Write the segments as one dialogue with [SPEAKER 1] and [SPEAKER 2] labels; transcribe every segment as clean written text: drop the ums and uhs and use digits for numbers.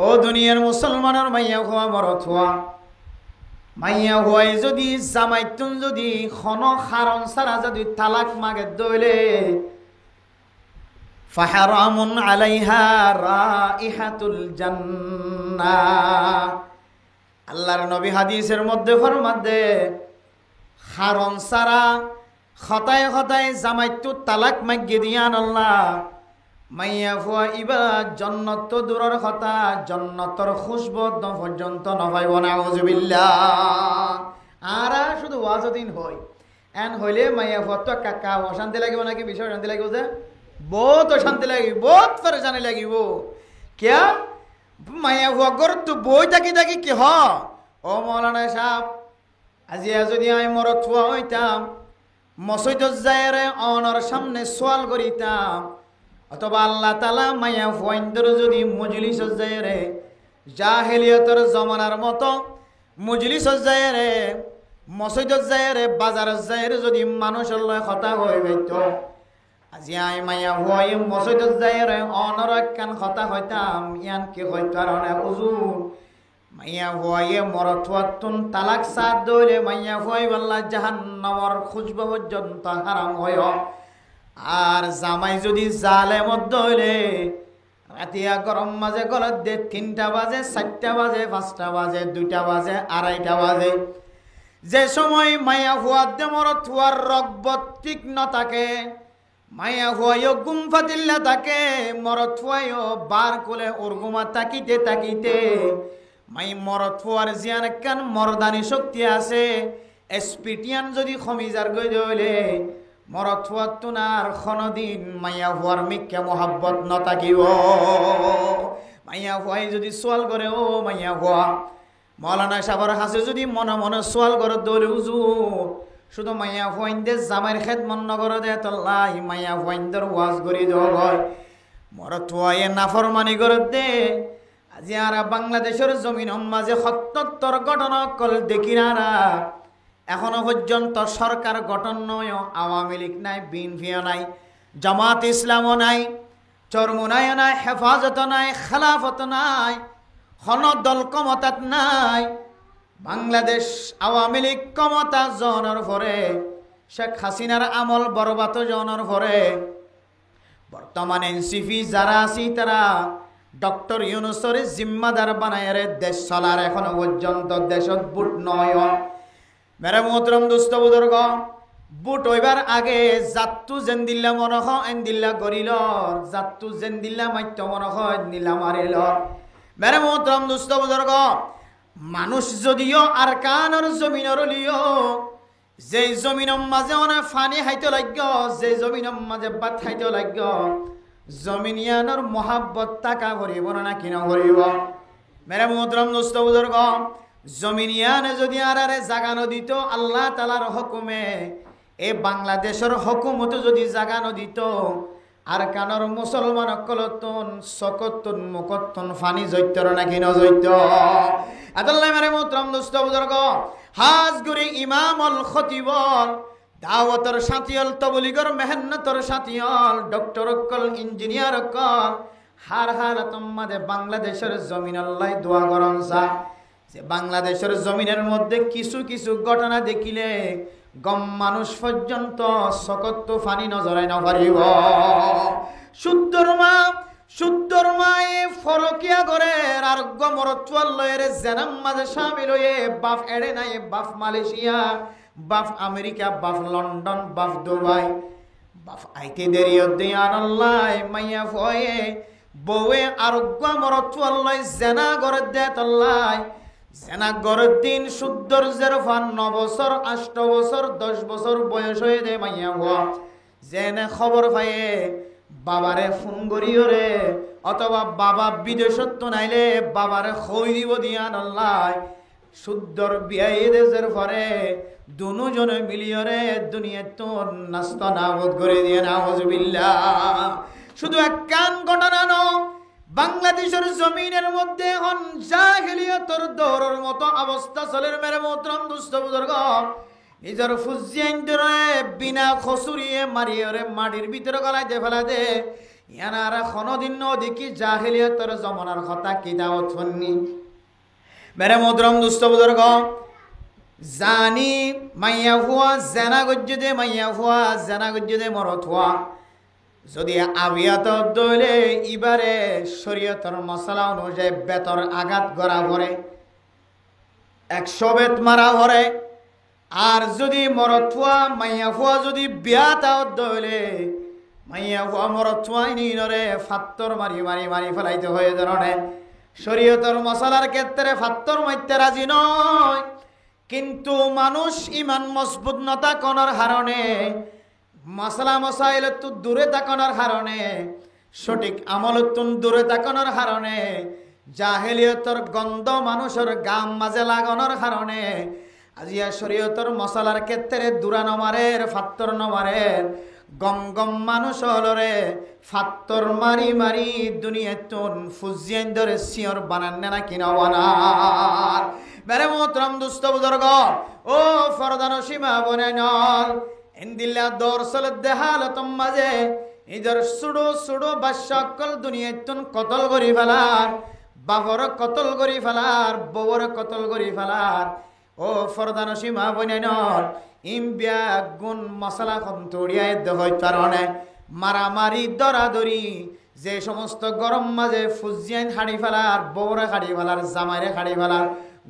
[SPEAKER 1] ও দুনিয়ার মুসলমানের মাইয়া হওয়া মরত হওয়া মাইয়া হওয়াই যদি জামাইতুন যদি খন হারণ সারা যদি তালাক মাগে দইলে ফাহারামুন আলাইহা রাইহাতুল জান্নাহ। আল্লাহর নবী হাদিসের মধ্যে ফরমাতে হারণ সারা খতায় খতায় জামাইতু তালাক মাগে দিয়ান আল্লাহ মাইয়া ফুয়া ইবা জন্নত তো দূরের কথা জন্নতর খুশবু পর্যন্ত নভাইব না। আউযুবিল্লাহ। আর শুধু ওয়াজদিন হই এন হইলে মাইয়া ফুয়া তো কাকা অশান্তি লাগিব নাকি? বিষয় শান্তি লাগিব যে বহুত অশান্তি লাগিব, বহুত পরেশানি লাগিব। কিয়া মাইয়া ফুয়া গর তো বই থাকি থাকি কি হ ও মৌলানা সাহেব আজি যদি আমি মরত ফুয়া হইতাম মসজিদ যায়রে অনর সামনে সোয়াল করিতাম অথবা আল্লাহ তালা মাইয়া ফুয়াইন্দর যদি মজলিস যায় রে জাহেলিয়তের জমানার মতো মজলিস যায় রে মসজিদ যায় রে বাজার যায় রে যদি মানুষের লয় কথা হয়ে গেত আজি আই মাইয়া ফুয়াই মসজিদ যায় রে অনর কান কথা হইতাম ইয়ান কি হইত কারণে হুজুর মাইয়া ফুয়াইয়ে মরত হওয়াতুন তালাক সাদ দইলে মাইয়া ফুয়াই আল্লাহ জাহান্নামর খুশবু পর্যন্ত হারাম হয়। আর জামাই যদি জালে মধ্য হইলে রাতিয়া গরম মাঝে গলত দে 3টা বাজে 4টা বাজে 5টা বাজে 2টা বাজে 2:30টা বাজে যে সময় মাইয়া ফুয়ার দে মরত হওয়ার রগবত তীক্ষ্ণ থাকে মাইয়া ফুয়াইও গুম ফাতিল্লা থাকে মরত ফুয়াইও বার কোলে উর্গুমা তাকিতে তাকিতে মাই মরত ফুয়ার জিয়ান কান মর্দানি শক্তি আছে এসপিটিয়ান যদি খমিজার গই দইলে মরত ফুয়াতুনার খনদিন মাইয়া ফুয়ার মিক্কা মোহাব্বত নতাকিব। মাইয়া ফুয়াই যদি সোয়াল করে ও মাইয়া ফুয়া মৌলানা সাহেবের হাসে যদি মনে মনে সোয়াল করে দৌড়ে উজু শুধু মাইয়া ফুয়াইন্দে জামাইর খেদমত নগর দে তল্লাই মাইয়া ফুয়াইন্দর ওয়াজ করি দেওয়া হয় মরত ফুয়াইয়ে নাফরমানি করে দে। আজি আর বাংলাদেশের জমিন মাঝে ৭৭ ঘটনা কল দেখি না এখনো পর্যন্ত সরকার গঠন নয় আওয়ামী লীগ নাই বিএনপিও নাই জামাত ইসলামও নাই চরমুনায় নাই হেফাজত নাই খেলাফত নাই হন দল ক্ষমতাত নাই। বাংলাদেশ আওয়ামী লীগ ক্ষমতা জনের পরে শেখ হাসিনার আমল বরবাদ জনের পরে বর্তমান এনসিপি যারা আছি তারা ডক্টর ইউনূসের জিম্মাদার বানায় দেশ চলার এখনো পর্যন্ত দেশত বুট নয়। মেরে মোহতরম দুস্থ বুজুর্গ বুট হইবার আগে জাতু যেন দিল্লা মনখ এন দিল্লা গরিল জাতু যেন দিল্লা মাত্য মনখ এন দিল্লা মারিল। মেরে মোহতরম দুস্থ বুজুর্গ মানুষ যদিও আর কানর জমিনর লিও যে জমিনের মাঝে অনেক ফানি খাইতে লাগ্য যে জমিনের মাঝে ভাত খাইতে লাগ্য জমিনিয়ানোর মহাব্বত টাকা ভরিব না কিনা ভরিব। মেরে মোহতরম দুস্থ বুজুর্গ জমিনিয়ানে যদি আরে জাগানো দিত আল্লাহ তালার হুকুমে এ বাংলাদেশের হুকুমত যদি জাগানো দিত আর কানর মুসলমান অকলতন সকতন মুকতন ফানি জৈত্যর নাকি নজৈত্য আদাল্লাহ মেরে মোহতরম দুস্থ বুজুর্গ হাজগুড়ি ইমামল খতিবল দাওয়াতর সাথিয়ল তবলিগর মেহনতর সাথিয়ল ডক্টর অকল ইঞ্জিনিয়ার অকল হার হার তোমাদে বাংলাদেশের জমিন আল্লাহ দোয়া করনসা যে বাংলাদেশের জমিনের মধ্যে কিছু কিছু ঘটনা দেখিলে গম মানুষ পর্যন্ত সকত ফানি নজরায় না পারিব। শুদ্ধর মায়ে ফরকিয়া করে আর গমরতুয়াল লয়ের জেনাম মাঝে শামিল হয়ে বাফ এড়ে নাই বাফ মালয়েশিয়া বাফ আমেরিকা বাফ লন্ডন বাফ দুবাই বাফ আইতে দেরি দিয়ান আল্লাহ মাইয়া ফয়ে বউয়ে আর গমরতুয়াল লয় জেনা করে দেত আল্লাহ জেনা গরের দিন শুদ্ধর 9 বছর 8 বছর 10 বছর বয়স হয়ে দে মাইয়া হওয়া জেনে খবর পাইয়ে বাবারে ফোন করিও রে অথবা বাবা বিদেশত নাইলে বাবারে খই দিব দিয়ান আল্লাহ শুদ্ধর বিয়াই দেশের পরে দুজনে মিলিয়ে রে দুনিয়া তো নাস্তা নাবুদ করে দিয়ে নাউজুবিল্লাহ। শুধু এক কান ঘটনা ন বাংলাদেশের জমিনের মধ্যে এখন জাহেলিয়তের দৌরের মতো অবস্থা চলে মেরে মোহতরম দুস্থ বুজুর্গ নিজের ফুজিয়াইন বিনা খসুরিয়ে মারিয়ে মাটির ভিতরে গলাইতে ফেলা দে ইয়ানারা কোনদিন নদিকি জাহিলিয়তের জমানার কথা কিতাবত শুননি। মেরে মোহতরম দুস্থ বুজুর্গ, জানি মাইয়া হুয়া জেনা গজ্জুদে, মাইয়া হুয়া জেনা গজ্জুদে মরত হুয়া যদি আবিয়াত দইলে ইবারে শরীয়তের মশলা অনুযায়ী বেতর আঘাত করা পড়ে, 100 বেত মারা পড়ে। আর যদি মরত হুয়া মাইয়া হুয়া যদি বিয়া তাও দইলে মাইয়া হুয়া মরত হুয়াই নিনরে ফাত্তর মারি মারি মারি ফেলাইতে হয়ে ধরনের শরীয়তের মশলার ক্ষেত্রে ফাত্তর মারতে রাজি নয়। কিন্তু মানুষ ইমান মজবুত নতা কনার কারণে, মশলা মশাইল তো দূরে তাকানোর কারণে, সঠিক আমলতুন দূরে তাকানোর কারণে, জাহেলিয়তর গন্ধ মানুষের গাম মাঝে লাগানোর কারণে আজিয়া শরীয়তর মশলার ক্ষেত্রে দূরা নমারের ফাত্তর নমারের গম গম মানুষ হলরে ফাত্তর মারি মারি দুনিয়াতুন ফুজিয়ান ধরে সিয়র বানান্নে না কিনা বানার। বেরে মোহতরম দুস্থ বুজুর্গ, ও ফরদান সীমা বনে নল ইন্দিল্লা দর সলে দেহালতম মাঝে ইদর সুডো সুডো বাসকল দুনিয়াতুন কতল করি ফেলার, বাবর কতল করি ফেলার, বউর কতল করি ফেলার। ও ফরদান সীমা বনে নল ইমবিয়া গুণ মশলা কন্তরিয়ায় দেহই কারণে মারামারি দরাদরি যে সমস্ত গরম মাঝে ফুজিয়ান হাড়ি ফেলার, বউরে হাড়ি ফেলার, জামাইরে হাড়ি ফেলার,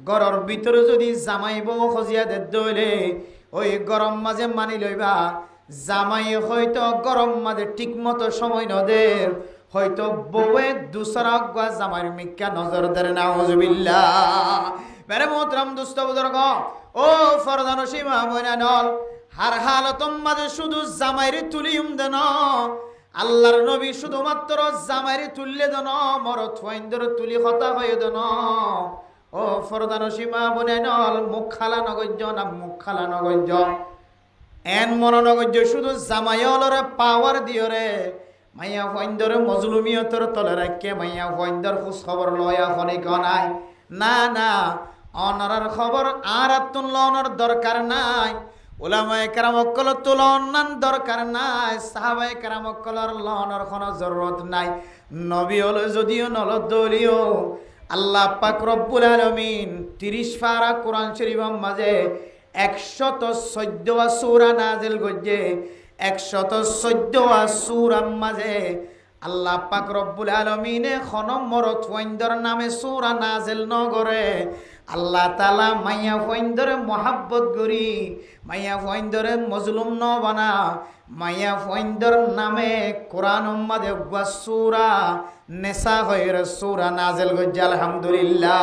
[SPEAKER 1] গরর ভিতরে যদি জামাই বউ খজিয়া দে দইলে ওই গরম মাঝে মানি লইবা জামাই হয়তো গরম মাঝে ঠিক মতো সময় নদের, হয়তো বউয়ে দুসরা গা জামাইয়ের মিক্কা নজর দেয় না। নাউজুবিল্লাহ। মেরে মোহতরম দুস্থ বুজুর্গ, ও ফরদান সীমা বইনা নল হার হালতম মাঝে শুধু জামাইরে তুলিম দেন, আল্লাহর নবী শুধুমাত্র জামাইরে তুললে দেন, মরত ফাইন্দর তুলি হতা হয়ে দেন। ও ফরদান সীমা বইনা নল মুখ খালা নগজ্য না মুখ খালা নগজ্য এন মন নগজ্য শুধু জামাইলরে পাওয়ার দিয়রে মাইয়া ফাইন্দর মজলুমিয়তর তলে রাখে মাইয়া ফাইন্দর খোঁজ খবর লয়া খনিক নাই। না না, অনরার খবর আর তুলনার দরকার নাই, উলামায়ে কেরাম অকল তুলনার দরকার নাই, সাহাবায়ে কেরাম অকলর লওয়ানোর কোনো জরুরত নাই। নবী হলো যদিও নল দলিও আল্লাহ পাক রব্বুল আলামিন 30 পারা কোরআন শরীফের মাঝে 114 সূরা নাজিল করছে। 114 সূরার মাঝে আল্লাহ পাক রব্বুল আলামিনে খন মরত ফাইন্দর নামে সূরা নাজিল ন করে। আল্লাহ তাআলা মাইয়া ফাইন্দরে মোহাব্বত করি, মাইয়া ফাইন্দরে মজলুম ন বানা, মাইয়া ফাইন্দর নামে কোরআন মাঝে সূরা নিসা হয়ের সূরা নাজিল করছে। আলহামদুলিল্লাহ।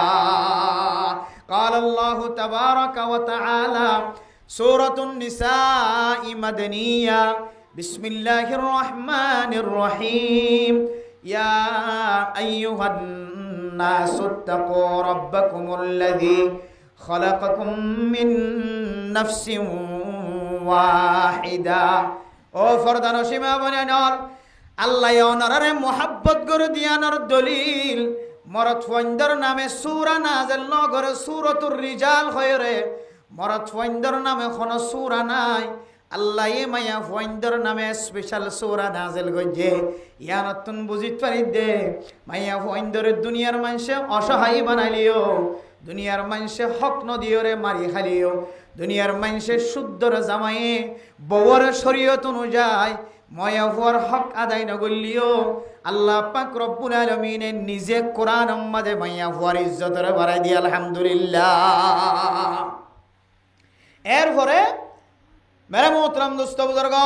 [SPEAKER 1] قال الله تبارك وتعالى سورة النساء مدنية بسم الله الرحمن الرحيم يا أيها الناس اتقوا ربكم الذي خلقكم من نفس واحدة ও ফরদান সীমা বনেনর আল্লাহ অনরে মোহাব্বত করে দিয়ানোর দলিল মরত ফাইন্দর নামে সূরা নাজিল ন করে সূরাতুর রিজাল হয়রে মরত ফাইন্দর নামে কোনো সূরা নাই। আল্লাহ এ মাইয়া ফাইন্দর নামে স্পেশাল সূরা নাজিল করছে। ইয়ানতুন বুঝিত পারি দে মাইয়া ফাইন্দর দুনিয়ার মানুষে অসহায় বানাইলিও, দুনিয়ার মানুষে হক নদিওরে মারি খালিও, দুনিয়ার মানুষে শুদ্ধর জামাইয়ে বউর শরীয়ত অনুযায়ী মায়া হওয়ার হক আদায় নগলিও আল্লাহ পাক রব্বুল আলামিনে নিজে কোরআন মাঝে মাইয়া হওয়ার ইজ্জতরে বাড়াই দিয়ে। আলহামদুলিল্লাহ। এরপরে মেরে মোহতরম দোস্ত বুজুর্গ,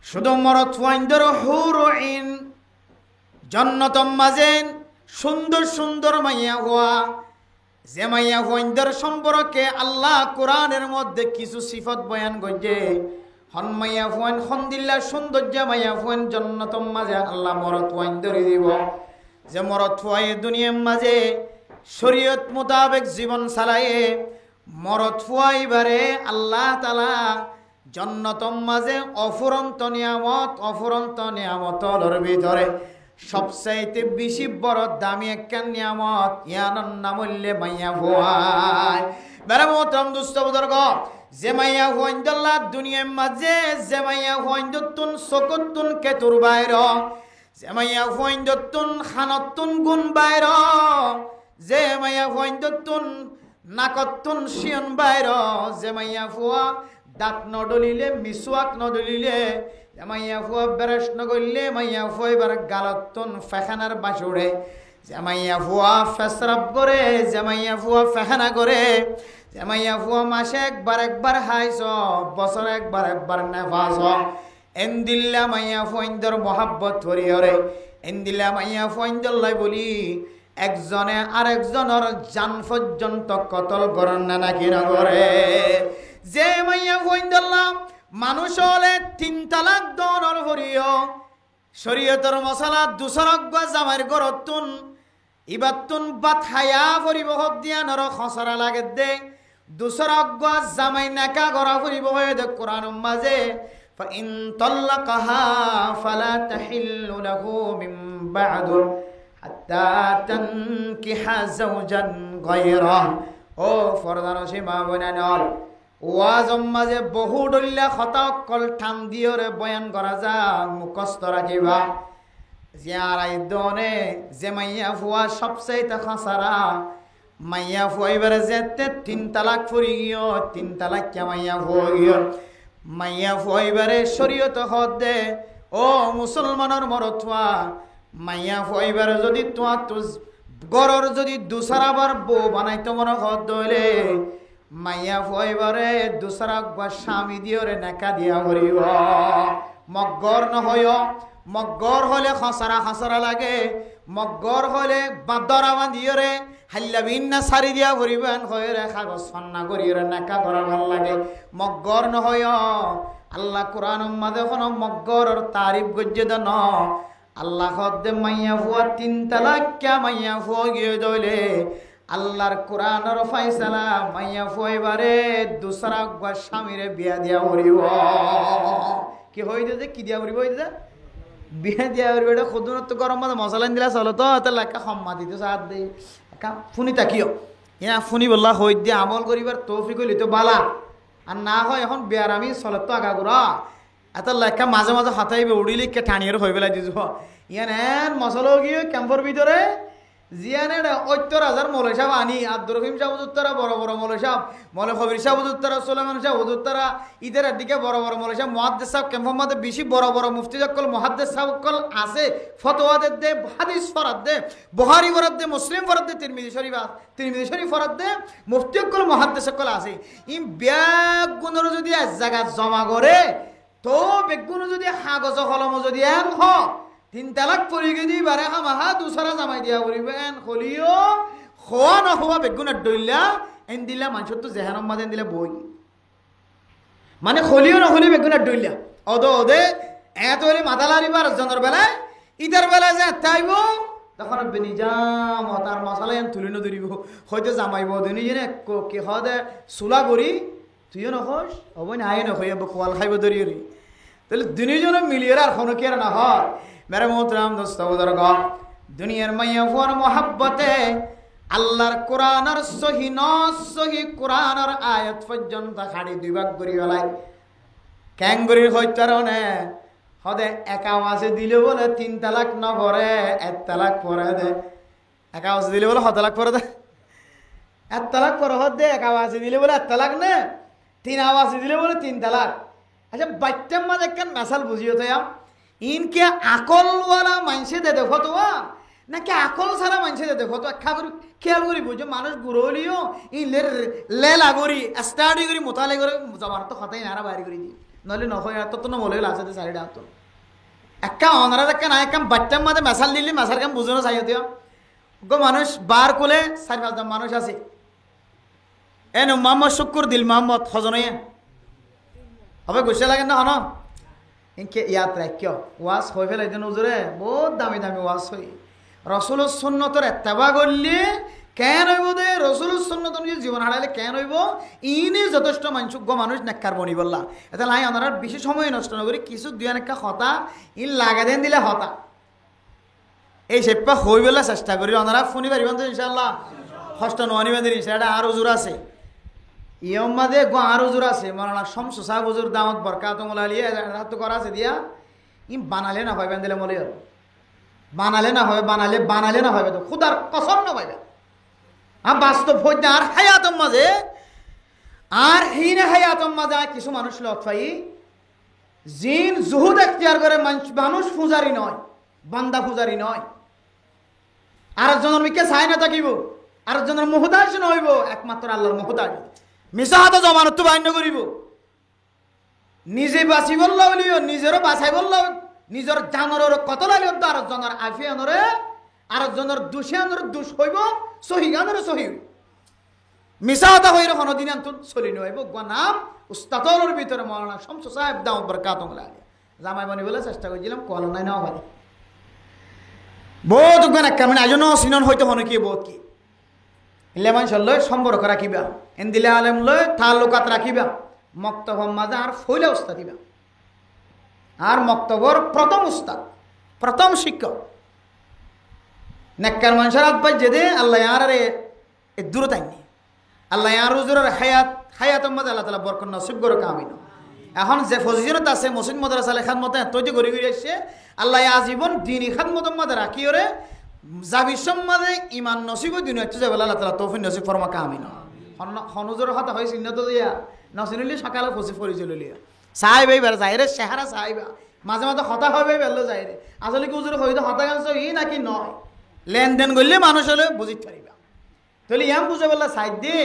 [SPEAKER 1] শুধু মরত ফাইন্দর হুর ইন জান্নাতম মাঝে সুন্দর সুন্দর মাইয়া হওয়া, যে মাইয়া ফাইন্দর সম্পর্কে আল্লাহ কোরআনের মধ্যে কিছু সিফত বয়ান করছে। হন মাইয়া ফুয়ান খন্দিল্লা সৌন্দর্য মাইয়া ফুয়ান জান্নাতম মাঝে আল্লাহ মরত ফুয়ান ধরে দিব। যে মরত ফুয়াই দুনিয়ার মাঝে শরীয়ত মোতাবেক জীবন চালায়ে মরত ফুয়াইবারে আল্লাহ তাআলা জান্নাতম মাঝে অফুরন্ত নিয়ামতর ভিতরে সবচাইতে বেশি বড় দামি একটা নিয়ামত ইয়ানোর নাম হইলে মাইয়া ফুয়াই। বেড়া মোহতরম দুস্থ বুজুর্গ, জেমাইয়া হইন্দল্লা দুনিয়ার মাঝে জেমাইয়া হইন্দতুন চকুতুন কেতুর বাইর জেমাইয়া হইন্দতুন খানতুন গুণ বাইর জেমাইয়া হইন্দতুন নাকতুন শিয়ন বাইর জেমাইয়া ফুয়া দাঁত নডলিলে মিসওয়াক নডলিলে জেমাইয়া ফুয়া বেরেস নগলিলে মাইয়া ফুয়া এবার গালতুন ফেখানার বাসুড়ে জামাইয়া ফুয়া ফেসরাব করে জামাইয়া ফুয়া ফেখানা করে জামাইয়া ফুয়া মাসে একবার হাইছ বছর একবার নেফাস এন্দিল্লা মাইয়া ফুয়াইন্দর মহাব্বত হরিহরে এন্দিল্লা মাইয়া ফুয়াইন্দর লাই বলি একজনে আরেকজনের জান পর্যন্ত কতল করেন না নাকি না করে যে মাইয়া ফুয়াইন্দল্লা মানুষ হলে 3 তালাক দনর হরিয় শরীয়তের মশলা দুসরক জামাইর গরতুন ইবাতুন বাত হায়া পরিবহত দিয়া নর খসরা লাগে দে দুসরক জামাই নাকা গরা পরিবহ দে কোরআন মাঝে ফাইন তাল্লাকাহা ফালা তাহিল্লু লাহু মিন বা'দু হাত্তা তানকিহা যাওজান গায়রা ও ফরদানসি মা বোনানর ওয়াজম মাঝে বহু ডল্লা খতাকল ঠান দিয়রে বয়ান করা যা মুখস্থ রাখিবা জিয়ারাই দনে যে মাইয়া ফুয়া সবচেয়ে খাসারা মাইয়া ফুয়া এবারে যেতে 3 তালাক ফুরি গিয়ে 3 তালাক কে মাইয়া ফুয়া গিয়ে মাইয়া ফুয়া এবারে শরীয়ত হদ দে ও মুসলমানের মরতুয়া মাইয়া ফুয়া এবারে যদি তোয়া তো গরর যদি দুসরাবার বউ বানাইতে মনে হদ দইলে মাইয়া ফুয়া এবারে দুসরা স্বামী দিয়রে নাকা দিয়া করিব মগর নহয় মগর হলে খসরা লাগে মগর হলে বাদরা বান্ধিয়রে হাল্লা বিন্না সারি দিয়া করিবেন হয়ে কাগজ ফান্না করিয়রে নাকা করা ভাল লাগে মগর নহয় আল্লাহ কোরআন মাঝে কোন মগরর তারিফ গজ্জে দেন আল্লাহ হদ্দে মাইয়া ফুয়া 3 তালাক কে মাইয়া ফুয়া গিয়ে দইলে আল্লাহর কোরআনের ফয়সালা মাইয়া ফুয়া এবারে দুসরা স্বামীরে বিয়া দিয়া করিব কি হইতে যে কি দিয়া করিব হইতে বিয়া দিয়া করিব এটা খুদনত গরম মাঝে মশলা দিলা চলো তো এটা লেখা সম্মা দিতে সাথ দেই একা ফুনি তাকিও ইয়া ফুনি বললা হই দিয়ে আমল করিবার তৌফিক হইলে তো বালা আর না হয় এখন বিয়ার আমি চলত তো আগা করা এত লেখা মাঝে মাঝে হাতাইবে উড়িলে কে টানিয়ে হয়ে পেলাই দিছ ইয়ান এন মশলা গিয়ে ক্যাম্পর ভিতরে জিয়ানে ঐত্তর হাজার মৌলাই সাহেব আনি আব্দুর রহিম সাহেব হুজুরতারা বড় বড় মৌলাই সাহেব মৌলাই খবির সাহেব হুজুরতারা সুলাইমান সাহেব হুজুরতারা ঈদের দিকে বড় বড় মৌলাই সাহেব মুহাদ্দিস সাহেব ক্যাম্পের মধ্যে বেশি বড় বড় মুফতি সকল মুহাদ্দিস সাহেব সকল আছে ফতোয়াদের দে হাদিস ফরাদ দে বুখারী ফরাদ দে মুসলিম ফরাদ দে তিরমিজি শরীফ ফরাদ দে মুফতি সকল মুহাদ্দিস সকল আছে ই ব্যাগ গুণর যদি এক জায়গা জমা করে তো বেগুন যদি কাগজ কলম যদি এন হ 3 তালাক পড়ি গেদি বারে হামাহা দুসরা জামাই দিয়া করিবেন খলিও খোয়া না হওয়া বেগুনের ডইলা এন দিলা মানুষ তো জেহানম মাদেন দিলা বই মানে খলিও না হলি বেগুনের ডইলা ওদে এত হলে মাথা লারিবার জনের বেলায় ঈদের বেলায় যে তাইব তখন বেনিজাম তার মশলা এন তুলি নদরিব হয়তো জামাইব দিন জেনে কি হদে চুলা করি তুইও নখোস হবই না আয় নখই কোয়াল খাইব দরিয়রি তাহলে দুজনে মিলিয়ে আর কোনো কেয়ার না হয় मेरे मोहतरम दोस्तों बुजुर्ग दुनियार माइया फोर मोहब्बते আল্লাহর কোরআনের সহি কোরআনের আয়াত পর্যন্ত খাড়ি 2 ভাগ করি গলাই ক্যাঙ্গুরির হইতারনে হদে এক আওয়াজে দিলে বলে 3 তালাক না পড়ে 1 তালাক পড়ে দে এক আওয়াজে দিলে বলে 7 তালাক পড়ে দে 1 তালাক পড়ে হদে এক আওয়াজে দিলে বলে 1 তালাক না 3 আওয়াজে দিলে বলে 3 তালাক আচ্ছা বাইটাম মাঝে কেন মেসাল বুঝিও তো ইনকে আকলওয়ালা মানুষে দে দেখো তো নাকি আকল ছাড়া মানুষে দে দেখো তো খেয়াল করি বুঝো মানুষ গুরলিও ই লেলা করি স্টাডি করি মোতালে করে জমার তো কথাই নারা বাইরে করে দি নলে নয় এত তো মলে আছে সাইডে আত একা অনারা দেখা না একাম বাচ্চার মাঝে মেসাল দিলি মেসার কাম বুঝো না চাইতে গো মানুষ বার কোলে 4-5জন মানুষ আছে এন মোহাম্মদ শুকুর দিল মোহাম্মদ হজনই হবে গুছে লাগে না হন ইনকে ইয়াদ রাখিও ওয়াজ হয়ে ফেলে একজন উজুরে বহুত দামি দামি ওয়াজ হই রসুলের সুন্নতর এত্তেবা করলে কেন হইব দে রসুলের সুন্নত অনুযায়ী জীবন হারাইলে কেন হইব ইনি যথেষ্ট মানুষ নেককার বনি বললা এটা লাই ওনারা বেশি সময় নষ্ট না করি কিছু 2-1 হতা ইন লাগা দেন দিলে হতা এই সেপ্পা হই বেলা চেষ্টা করি ওনারা ফোনি পারিবেন তো ইনশাআল্লাহ কষ্ট নয় নিবেন এটা আর উজুর আছে ইয়ম্মাদে গো আরো জোর আছে মাওলানা শামসু সাহেব হুজুর দাওয়াত বরকাতুল আলিয়া রাত করা আছে দিয়া ই বানালে না হয় দিলে মলে বানালে না হয় বানালে না হবে তো খুদার কসম না পাইবে আর বাস্তব হইতে আর হায়াতম মাঝে আর হিনে হায়াতম মাঝে কিছু মানুষ লতফাই জিন জুহুদ এখতিয়ার করে মানুষ পূজারি নয় বান্দা পূজারি নয় আরেকজনের মিকে চাই না থাকিব আরেকজনের মুহতাজ নইব একমাত্র আল্লাহর মুহতাজ মিছা হাতে জমানত বান্য করিব নিজে বাঁচি বললেও লিও নিজেরও বাঁচাই বললেও নিজের জানরের কত লাগলে আরেকজনের আফিয়ানরে আরেকজনের দুষিয়ানোর দুষ হইব সহিগানোর সহি মিছা হাতে হইর কোনোদিন আন্তন চলি নইব নাম উস্তাদর ভিতরে মাওলানা শামসু সাহেব দাওয়াত বরকাতুল আলিয়া জামাই বনি বলে চেষ্টা করেছিলাম কল নাই না হয় বহুত গান একটা মানে আজও সিনন হয়তো হনে কি বহুত কি ইলেমান লয় সম্পর্ক রাখিবা এন্দিলে আলেম লয় তালুকাত রাখিবা মক্তব মাঝে আর ফইলে উস্তাদ দিবা আর মক্তবর প্রথম উস্তাদ প্রথম শিক্ষক নেককার মানুষের আব্বাই যেদে আল্লাহ আর দূর তাইনি আল্লাহ আর হুজুরের হায়াত মাঝে আল্লাহ তাআলা বরকত নসিব করে কামিন এখন যে ফজিলত আছে মসজিদ মাদ্রাসা লেখার মতো এতই ঘুরে ঘুরে আসছে আল্লাহ আজীবন দিনী খাদমতের মধ্যে রাখি ওরে যাবি সম্মাদে ইমান নসিব দিন হচ্ছে যে বলে আল্লাহ তাআলা তৌফিক নসিব ফরমা কামিন হনুজুর হাতে হয় চিহ্ন তো দিয়া নসিনুলি সকালে ফসি ফরি চলিয়া সাহেব এইবার যাই রে চেহারা সাহেবা মাঝে মাঝে হতা হবে বেলো যাই রে আসলে কি হুজুর হইতো হতা গাছ ই নাকি নয় লেনদেন করলে মানুষ হলে বুঝিতে পারিবা তাহলে ইয়াম বুঝে বললা সাইড দিয়ে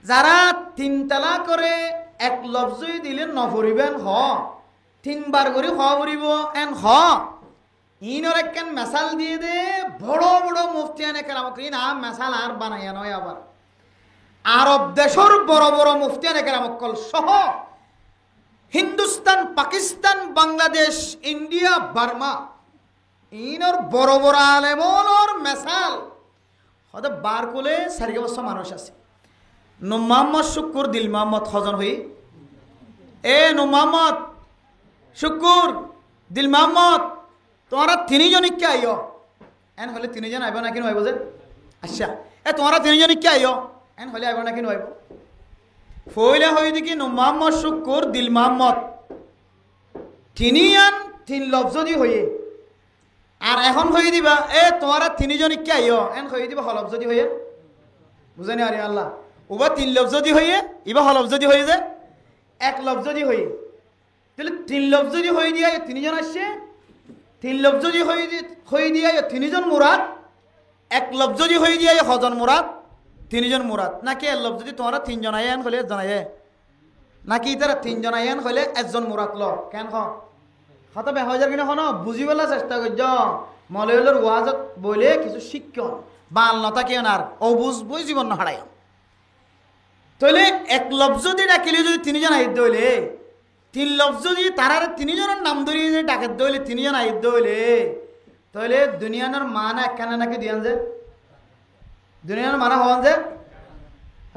[SPEAKER 1] যারা তিনতলা করে এক লফজই দিলে নফরিবেন হ তিনবার করে হ ফুরিব এন হ ইনর একখান মেসাল দিয়ে দে বড় বড় মুফতিয়ান একরামক ইন আম মেসাল আর বানাইয়া নয় আবার আরব দেশের বড় বড় মুফতিয়ান একরামক কল সহ হিন্দুস্তান পাকিস্তান বাংলাদেশ ইন্ডিয়া বার্মা ইনর বড় বড় আলেমর মেসাল হয়তো বার কোলে 4 বছর মানুষ আছে নূর মোহাম্মদ শুকুর দিল মোহাম্মদ হজন হই এ নূর মোহাম্মদ শুকুর দিল মোহাম্মদ তোমারা তিনজন কে আইও এন হলে তিনজন আইব না কিনো আইব যে আচ্ছা এ তোমারা তিনজন কে আইও এন হলে আইব না কিনো আইব ফইলে হই দেখি নূর মোহাম্মদ শুকুর দিল মোহাম্মদ তিনিয়ান তিন লফজ দি হইয়ে আর এখন হই দিবা এ তোমারা তিনজন কে আইও এন হই দিবা হলফজ দি হইয়ে বুঝানি আরে আল্লাহ ওবা 3 লফজ দি হইয়ে ইবা হলফজ দি হইয়ে যে এক লফজ দি হইয়ে তাহলে 3 লফজ দি হই দিয়া তিনজন আসছে 3 লফজ দি হই দিয়া তিনজন মুরাদ এক লফজ দি হই দিয়া হজন মুরাদ তিনজন মুরাদ নাকি এক লফজ দি তোমরা তিনজন আইন হলে একজন আইয়ে নাকি তারা তিনজন আইন হলে একজন মুরাদ ল কেন খ হতা বেহাজার কিনা খন বুঝিবলা চেষ্টা করছ মলয়লের ওয়াজত বলে কিছু শিক্ষণ বাল নতা কেন আর অবুঝ বই জীবন হারাই তাহলে এক লফজ দি ডাকিলে যদি তিনজন আইদ হইলে 3 লফজ দি তারার তিনজনের নাম ধরিয়ে যে ডাকাত দইলে তিনজন আইদ হইলে তাহলে দুনিয়ার মানা একখানা নাকি দিয়ান যে দুনিয়ার মানা হওয়ান যে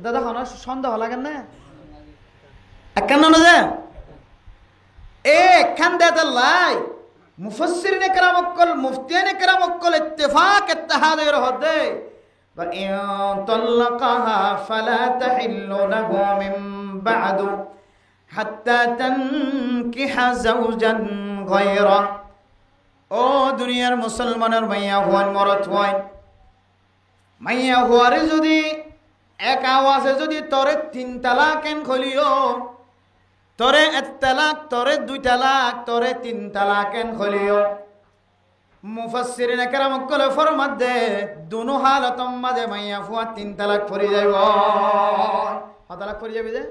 [SPEAKER 1] দাদা হন সন্দেহ লাগেন না একখানা না যে এ একখান দেতা লাই মুফাসসিরিন کرام অকল মুফতিয়ান کرام অকল ইত্তেফাক ইত্তেহাদ এর হদে وَإِن طَلَّقَهَا فَلَا تَحِلُّ لَهُ مِن بَعْدُ حَتَّى تَنكِحَ زَوْجًا غَيْرَهُ ও দুনিয়ার মুসলমানের মাইয়া হওয়ার মরত হয় মাইয়া হওয়ারে যদি এক আওয়াজে যদি তোরে 3 তালাক কেন খলিও তোরে 1 তালাক তোরে 2 তালাক তোরে 3 তালাক কেন খলিও মুফাসসিরিন کرام কলে ফরমাত দে দুনো হালাতম মাঝে মাইয়া ফুয়া 3 তালাক পড়ে যাইব কত তালাক পড়ে যাবে যে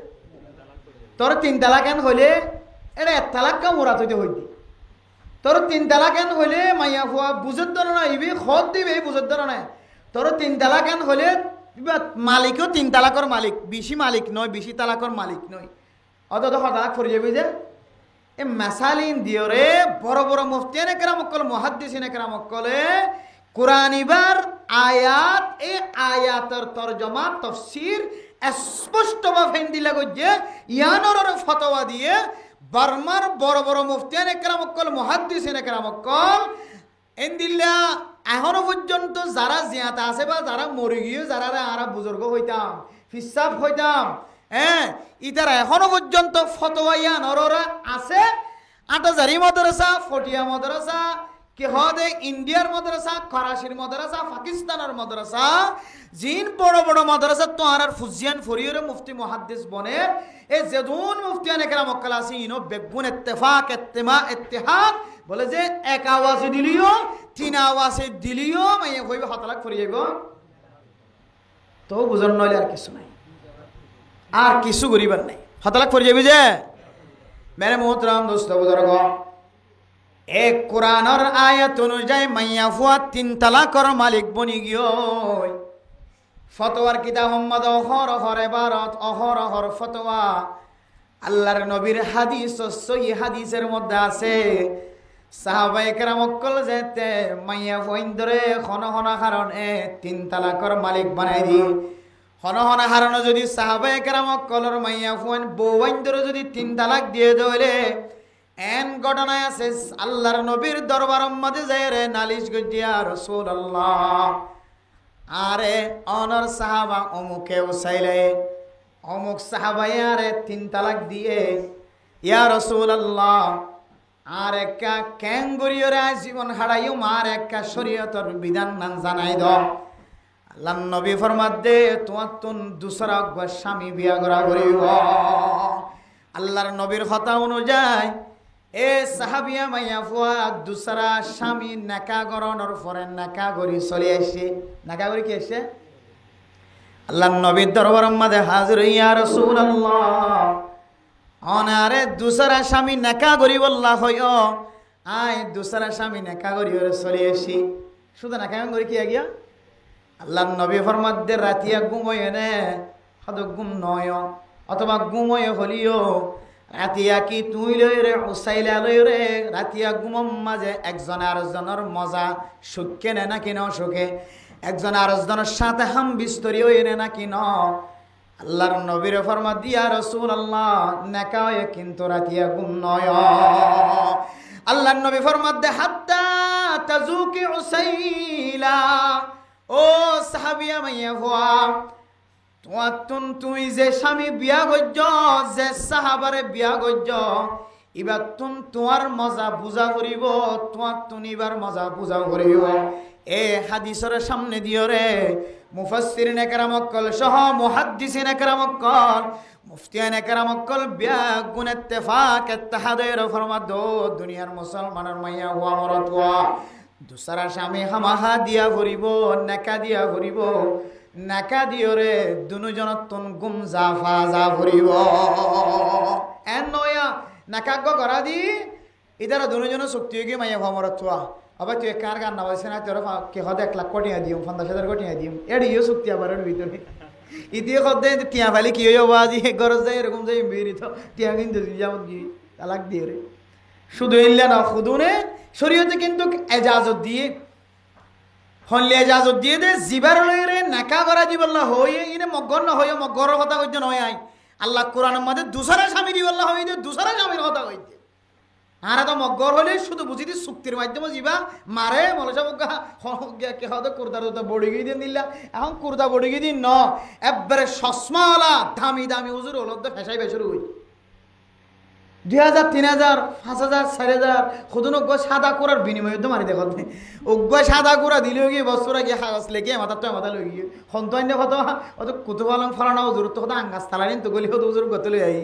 [SPEAKER 1] তোর 3 তালাক কেন হইলে এটা 1 তালাক কা মুরাদ হইতে হইতি তোর 3 তালাক কেন হইলে মাইয়া ফুয়া বুঝত ধর না ইবি খত দিবে বুঝত ধর না তোর 3 তালাক কেন হইলে মালিকও 3 তালাকর মালিক বেশি মালিক নয় বেশি তালাকর মালিক নয় অত তো তালাক পড়ে যাবে যে এ মাসালিন দিওরে বড় বড় মুফতিয়ান کرام অকল মুহাদ্দিসিন کرام অকলে কুরআনিবার আয়াত এই আয়াতের তরজমা তাফসীর স্পষ্টভাবে দিলা গজে ইয়ানোর ফতোয়া দিয়ে বার্মার বড় বড় মুফতিয়ান کرام অকল মুহাদ্দিসিন کرام অকল এন্দিল্লা এখনো পর্যন্ত যারা জিয়াতা আছে বা যারা মরে গিয়ে যারা আরা বুজুর্গ হইতাম ফিসাব হইতাম ইতারা এখনো পর্যন্ত ফতোয়া নররা আছে। আটাজারি মাদ্রাসা, ফটিয়া মাদ্রাসা, কে হদে ইন্ডিয়ার মাদ্রাসা, করাচির মাদ্রাসা, পাকিস্তানের মাদ্রাসা, জিন বড় বড় মাদ্রাসা তো আর ফুজিয়ান ফরিয়রে মুফতি মুহাদ্দিস বনে এ যেদুন মুফতিয়ান একরাম মক্কাল আছে ইনো বেগুন ইত্তেফাক ইত্তেহাদ বলে যে এক আওয়াজে দিলিও তিন আওয়াজে দিলিও মাইয়া হইবে হতালাক ফরি যাইব। তো বুঝন নইলে আর কিছু নাই, আর কিছু করিবার নাই, হতালাক ফরি যাবি যে। মেরে মোহতরাম দোস্ত বুজুর্গ, এক কোরআনের আয়াত অনুযায়ী মাইয়া ফুয়া 3 তালাকর মালিক বনি গিয়ে ফতোয়ার কিতাব মোহাম্মদ অহরহর ইবারত অহরহর ফতোয়া। আল্লাহর নবীর হাদিস সহিহ হাদিসের মধ্যে আছে সাহাবায়ে কেরাম কল যেতে মাইয়া ফুইন্দরে খনহনা কারণে 3 তালাকর মালিক বানাই দি। হনহনা হারানো যদি সাহাবায়ে কেরাম কলর মাইয়া ফুইন বউইন্দরে যদি 3 তালাক দিয়ে দইলে এন ঘটনায় আছে আল্লাহর নবীর দরবারের মধ্যে যায় রে নালিশ গজিয়া রাসূলুল্লাহ আরে অনর সাহাবা অমুকে উসাইলে অমুক সাহাবায়ে আরে 3 তালাক দিয়ে ইয়া রাসূলুল্লাহ আর একটা ক্যাঙ্গুরিয়রা জীবন হারাইও মার একটা শরীয়তের বিধান নাম জানাই দাও। আল্লাহর নবী ফরমাত দে তোমার তুন দুসরা স্বামী বিয়া করা করিব। আল্লাহর নবীর কথা অনুযায়ী এ সাহাবিয়া মাইয়া ফুয়া দুসরা স্বামী নাকা গরণর পরে নাকা গরি চলে আসে। নাকা গরি কি আসে? আল্লাহর নবীর দরবারের মধ্যে হাজির ইয়া রাসূলুল্লাহ অনারে দুসরা স্বামী নাকা গরি বল্লা হইও আয় দুসরা স্বামী নাকা গরি ওরে চলে আসি। শুধু নাকা গরি কি আগিয়া আল্লাহর নবী ফরমাত দে রাতিয়া ঘুমোয় নে হদ ঘুম নয় অথবা ঘুমোয় হলিও রাতিয়া কি তুই লই রে উসাইলা লই রে রাতিয়া ঘুমম মাঝে একজন আরেকজনের মজা সুখে নে নাকি ন সুখে একজন আরেকজনের সাথে হাম বিস্তরি হই রে নাকি ন। আল্লাহর নবীর ফরমাত দিয়া রাসূলুল্লাহ নাকায় কিন্তু রাতিয়া ঘুম নয়। আল্লাহর নবী ফরমাত দে হাত্তা তাজুকি উসাইলা ও সাহাবিয়া মাইয়া ফুয়া তোমার তুই যে স্বামী বিয়া গজ্য যে সাহাবারে বিয়া গজ্য এবার তোমার মজা বুঝা করিব তোমার তুনিবার মজা বুঝা করিব। এ হাদিসের সামনে দিও রে মুফাসসিরিন একরামকল সহ মুহাদ্দিসিন একরামকল মুফতিয়ান একরামকল বিয়া গুণ ইত্তেফাক ইত্তেহাদের ফরমাত দো দুনিয়ার মুসলমানের মাইয়া হুয়া মরত হুয়া দুসরা স্বামী হামাহা দিয়া ভরিব নাকা দিয়া ভরিব নাকা দিও রে দুজনত তুন গুম জাফা যা ভরিব এন নয়া নাকা গড়া দি ইদারা দুজন শক্তি গিয়ে মাইয়া ভমরত থোয়া আবার তুই কার গান নামাইছে না তোর কে হদ 1 লাখ কোটি দিম 50,000 কোটি দিম এডিও শক্তি আবার ভিতরে ইতিয়ে হদে টিয়া ফালি কি হইব আজি গরজ যায় এরকম যাই বেরিত টিয়া কিন্তু যাও দি তালাক দিয়ে রে শুধু ইল্লা না খুদুনে শরীয়তে কিন্তু এজাজত দিয়ে হনলে এজাজত দিয়ে দে জিবার লইরে নাকা করা দিবল্লা হই ইনে মগর না হই মগর কথা কইজ নয় আই আল্লাহ কোরআনের মধ্যে দুসরা স্বামী দিবল্লা হই দে দুসরা স্বামীর কথা কইতে আর তো মগর হলে শুধু বুঝি দি চুক্তির মাধ্যমে জিবা মারে মলসা বগা কে হদ কুর্দার তো বড়ি গই দিন দিলা এখন কুর্দা বড়ি গই দিন ন একবারে চশমাওয়ালা দামি দামি হুজুর হল তো ফেসাই বেশুরু হই 2,000 3,000 5,000 4,000 খুদুন অজ্ঞ সাদা কুড়ার বিনিময়ে তো মারি দেখত অজ্ঞ সাদা কুড়া দিলেও গিয়ে বছর আগে হাগাস লেগে মাথা তো মাথা লই গিয়ে সন্তান কত অত কুতুব আলম ফলানা হুজুর তো কথা আঙ্গাস তালারিন তো গলি হতো হুজুর গত লই আই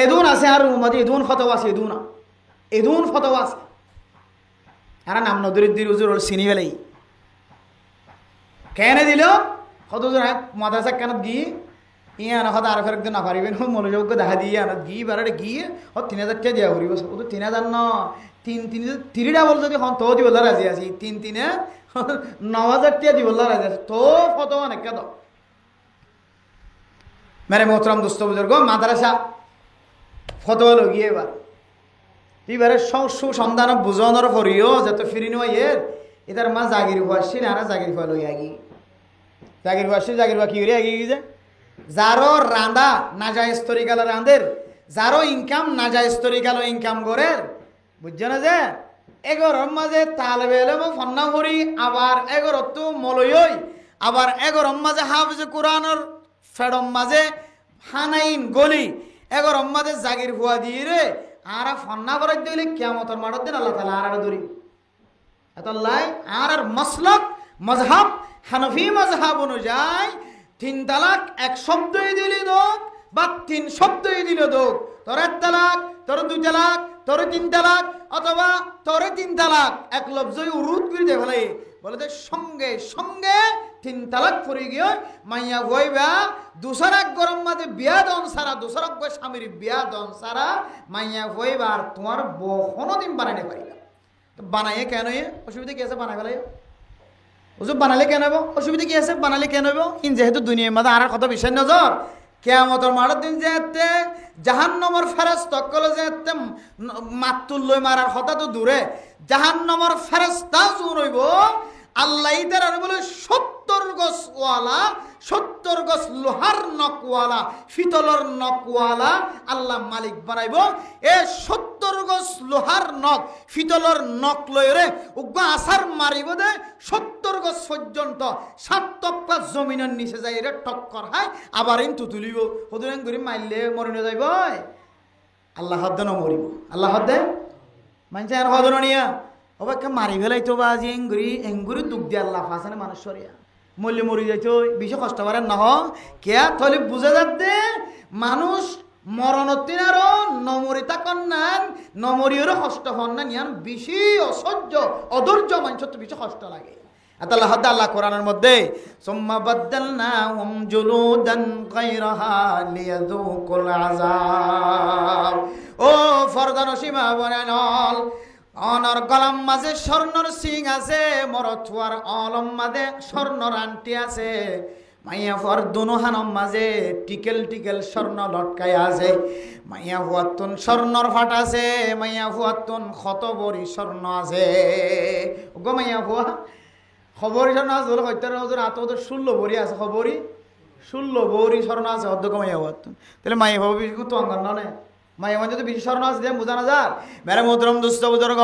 [SPEAKER 1] এদুন আছে আর উম্মতি এদুন ফতোয়া আছে এদুন ফতোয়া আছে আর নাম নদরুদ্দিন হুজুর চিনি ফেলাই কেন দিল হত হুজুর মাদ্রাসা কানত গিয়ে ইয়ে আনা হয়তো আর ফেরক না পারিবেন মনোযোগ দেখা দিয়ে আনা গিয়ে বারে গিয়ে ও 3,000 টাকা দিয়া করিব ও তো 3,000 ন 3 ডাবল যদি হন তো দিব রাজি আছি 3 9,000 টাকা দিব রাজি আছে তো ফতোয়া নাকি দাও মেরে মোহতরম দোস্ত বুজুর্গ মাদ্রাসা ফতোয়া লগিয়ে এবারে সুসন্ধান বুঝানোর পরিও যত ফিরি নয় এটার মা জাগির হওয়ার না জাগির হওয়া লই আগি জাগির হওয়া কি রে আগিয়ে গিয়ে যারো রাঁধা নাজায়েজ তরিকালো রাঁধের যারো ইনকাম নাজায়েজ তরিকালো ইনকাম করের বুঝছো না যে এগোর মাঝে তালবে এলেম ফন্না করি আবার এগোর তো মলই আবার এগোর মাঝে হাফিজ কোরআনের ফেডম মাঝে হানাইন গলি এগরম মাঝে জাগির হুয়া দিয়ে রে আর ফন্না করে দিলে কিয়ামতের মাঠের দিন আল্লাহ তাআলা আর ধরি এতলাই আর মাসলাক মযহাব হানাফি মযহাব অনুযায়ী 3 তালাক এক শব্দই দিলি দোক বা 3 শব্দই দিল দোক তোর 1 তালাক তোর 2 তালাক তোর 3 তালাক অথবা তোর 3 তালাক এক লফজই উরুদ করে দে ফেলে বলে যে সঙ্গে সঙ্গে 3 তালাক পড়ে গিয়ে মাইয়া হইবা দুসরা গরম মাঝে বিয়া দন সারা দুসরা গো স্বামীর বিয়া দন সারা মাইয়া হইবা আর তোমার কোনোদিন বানাইতে পারিবা তো বানাইয়ে কেন অসুবিধা কি আছে বানাই ফেলাই ওসব বানালে কেন হবো অসুবিধা কি আছে বানালে কেন হবো ইন যেহেতু দুনিয়ার মধ্যে আর কত বিষয় নজর কিয়ামতের মাঠের দিন যেতে জাহান্নামের ফেরেশতা কল যেতে মাতুল লই মারার কথা তো দূরে জাহান্নামের ফেরেশতা জুন হইব আল্লাহ ইতার আর বলে 70 গজওয়ালা 70 গজ লোহার নকওয়ালা ফিতলর নকওয়ালা আল্লাহ মালিক বানাইব এ 70 গজ লোহার নক ফিতলর নক লইরে উগ্র আসার মারিব দে 70 গজ পর্যন্ত 7 তপ্পা জমিনের নিচে যাই রে টক্কর হয় আবার ইন্তু তুলিব হদুরেন করে মাইলে মরিনে যাইব আল্লাহ হদ্দে ন মরিব আল্লাহ হদ্দে মানছে আর হদন নিয়া ওবাকে মারি ফেলাই তো বাজি এঙ্গুরি দুঃখ দিয়ে আল্লাহ ফাঁসানে মানুষ সরিয়া মল্লি মরি যাইতো বেশি কষ্ট পারেন নহ কেয়া থলে বুঝে যাতে মানুষ মরণতিন আরো নমরি তাকন নান নমরিয়েরও কষ্ট হন না নিয়ান বেশি অসহ্য অধৈর্য মানুষের তো বেশি কষ্ট লাগে আল্লাহ আল্লাহ কোরআনের মধ্যে সুম্মা বাদদালনাহুম জুলুদান গায়রাহা লিয়াযুকুল আযাব ও ফরদান সীমা বনানল অনর গলাম মাঝে স্বর্ণর সিং আছে মরথুয়ার অলম মাঝে স্বর্ণর আন্টি আছে মাইয়া ফুয়ার দুনো হানম মাঝে টিকেল টিকেল স্বর্ণ লটকাই আছে মাইয়া ফুয়াতুন স্বর্ণর ফাট আছে মাইয়া ফুয়াতুন ক্ষত বড়ি স্বর্ণ আছে গো মাইয়া ফুয়া খবরি স্বর্ণ আছে হত্যার নজর আত ওদের 16 ভরি আছে খবরি 16 ভরি স্বর্ণ আছে অর্ধ মাইয়া ফুয়াতুন তাহলে মাইয়া ফুয়া বিষ্ণু তো অঙ্গন নয় মাইয়া যদি বেশি স্বর্ণ আছে দিয়ে বোঝা না যার মেরে মোহতরম দুস্থ বুজুর্গ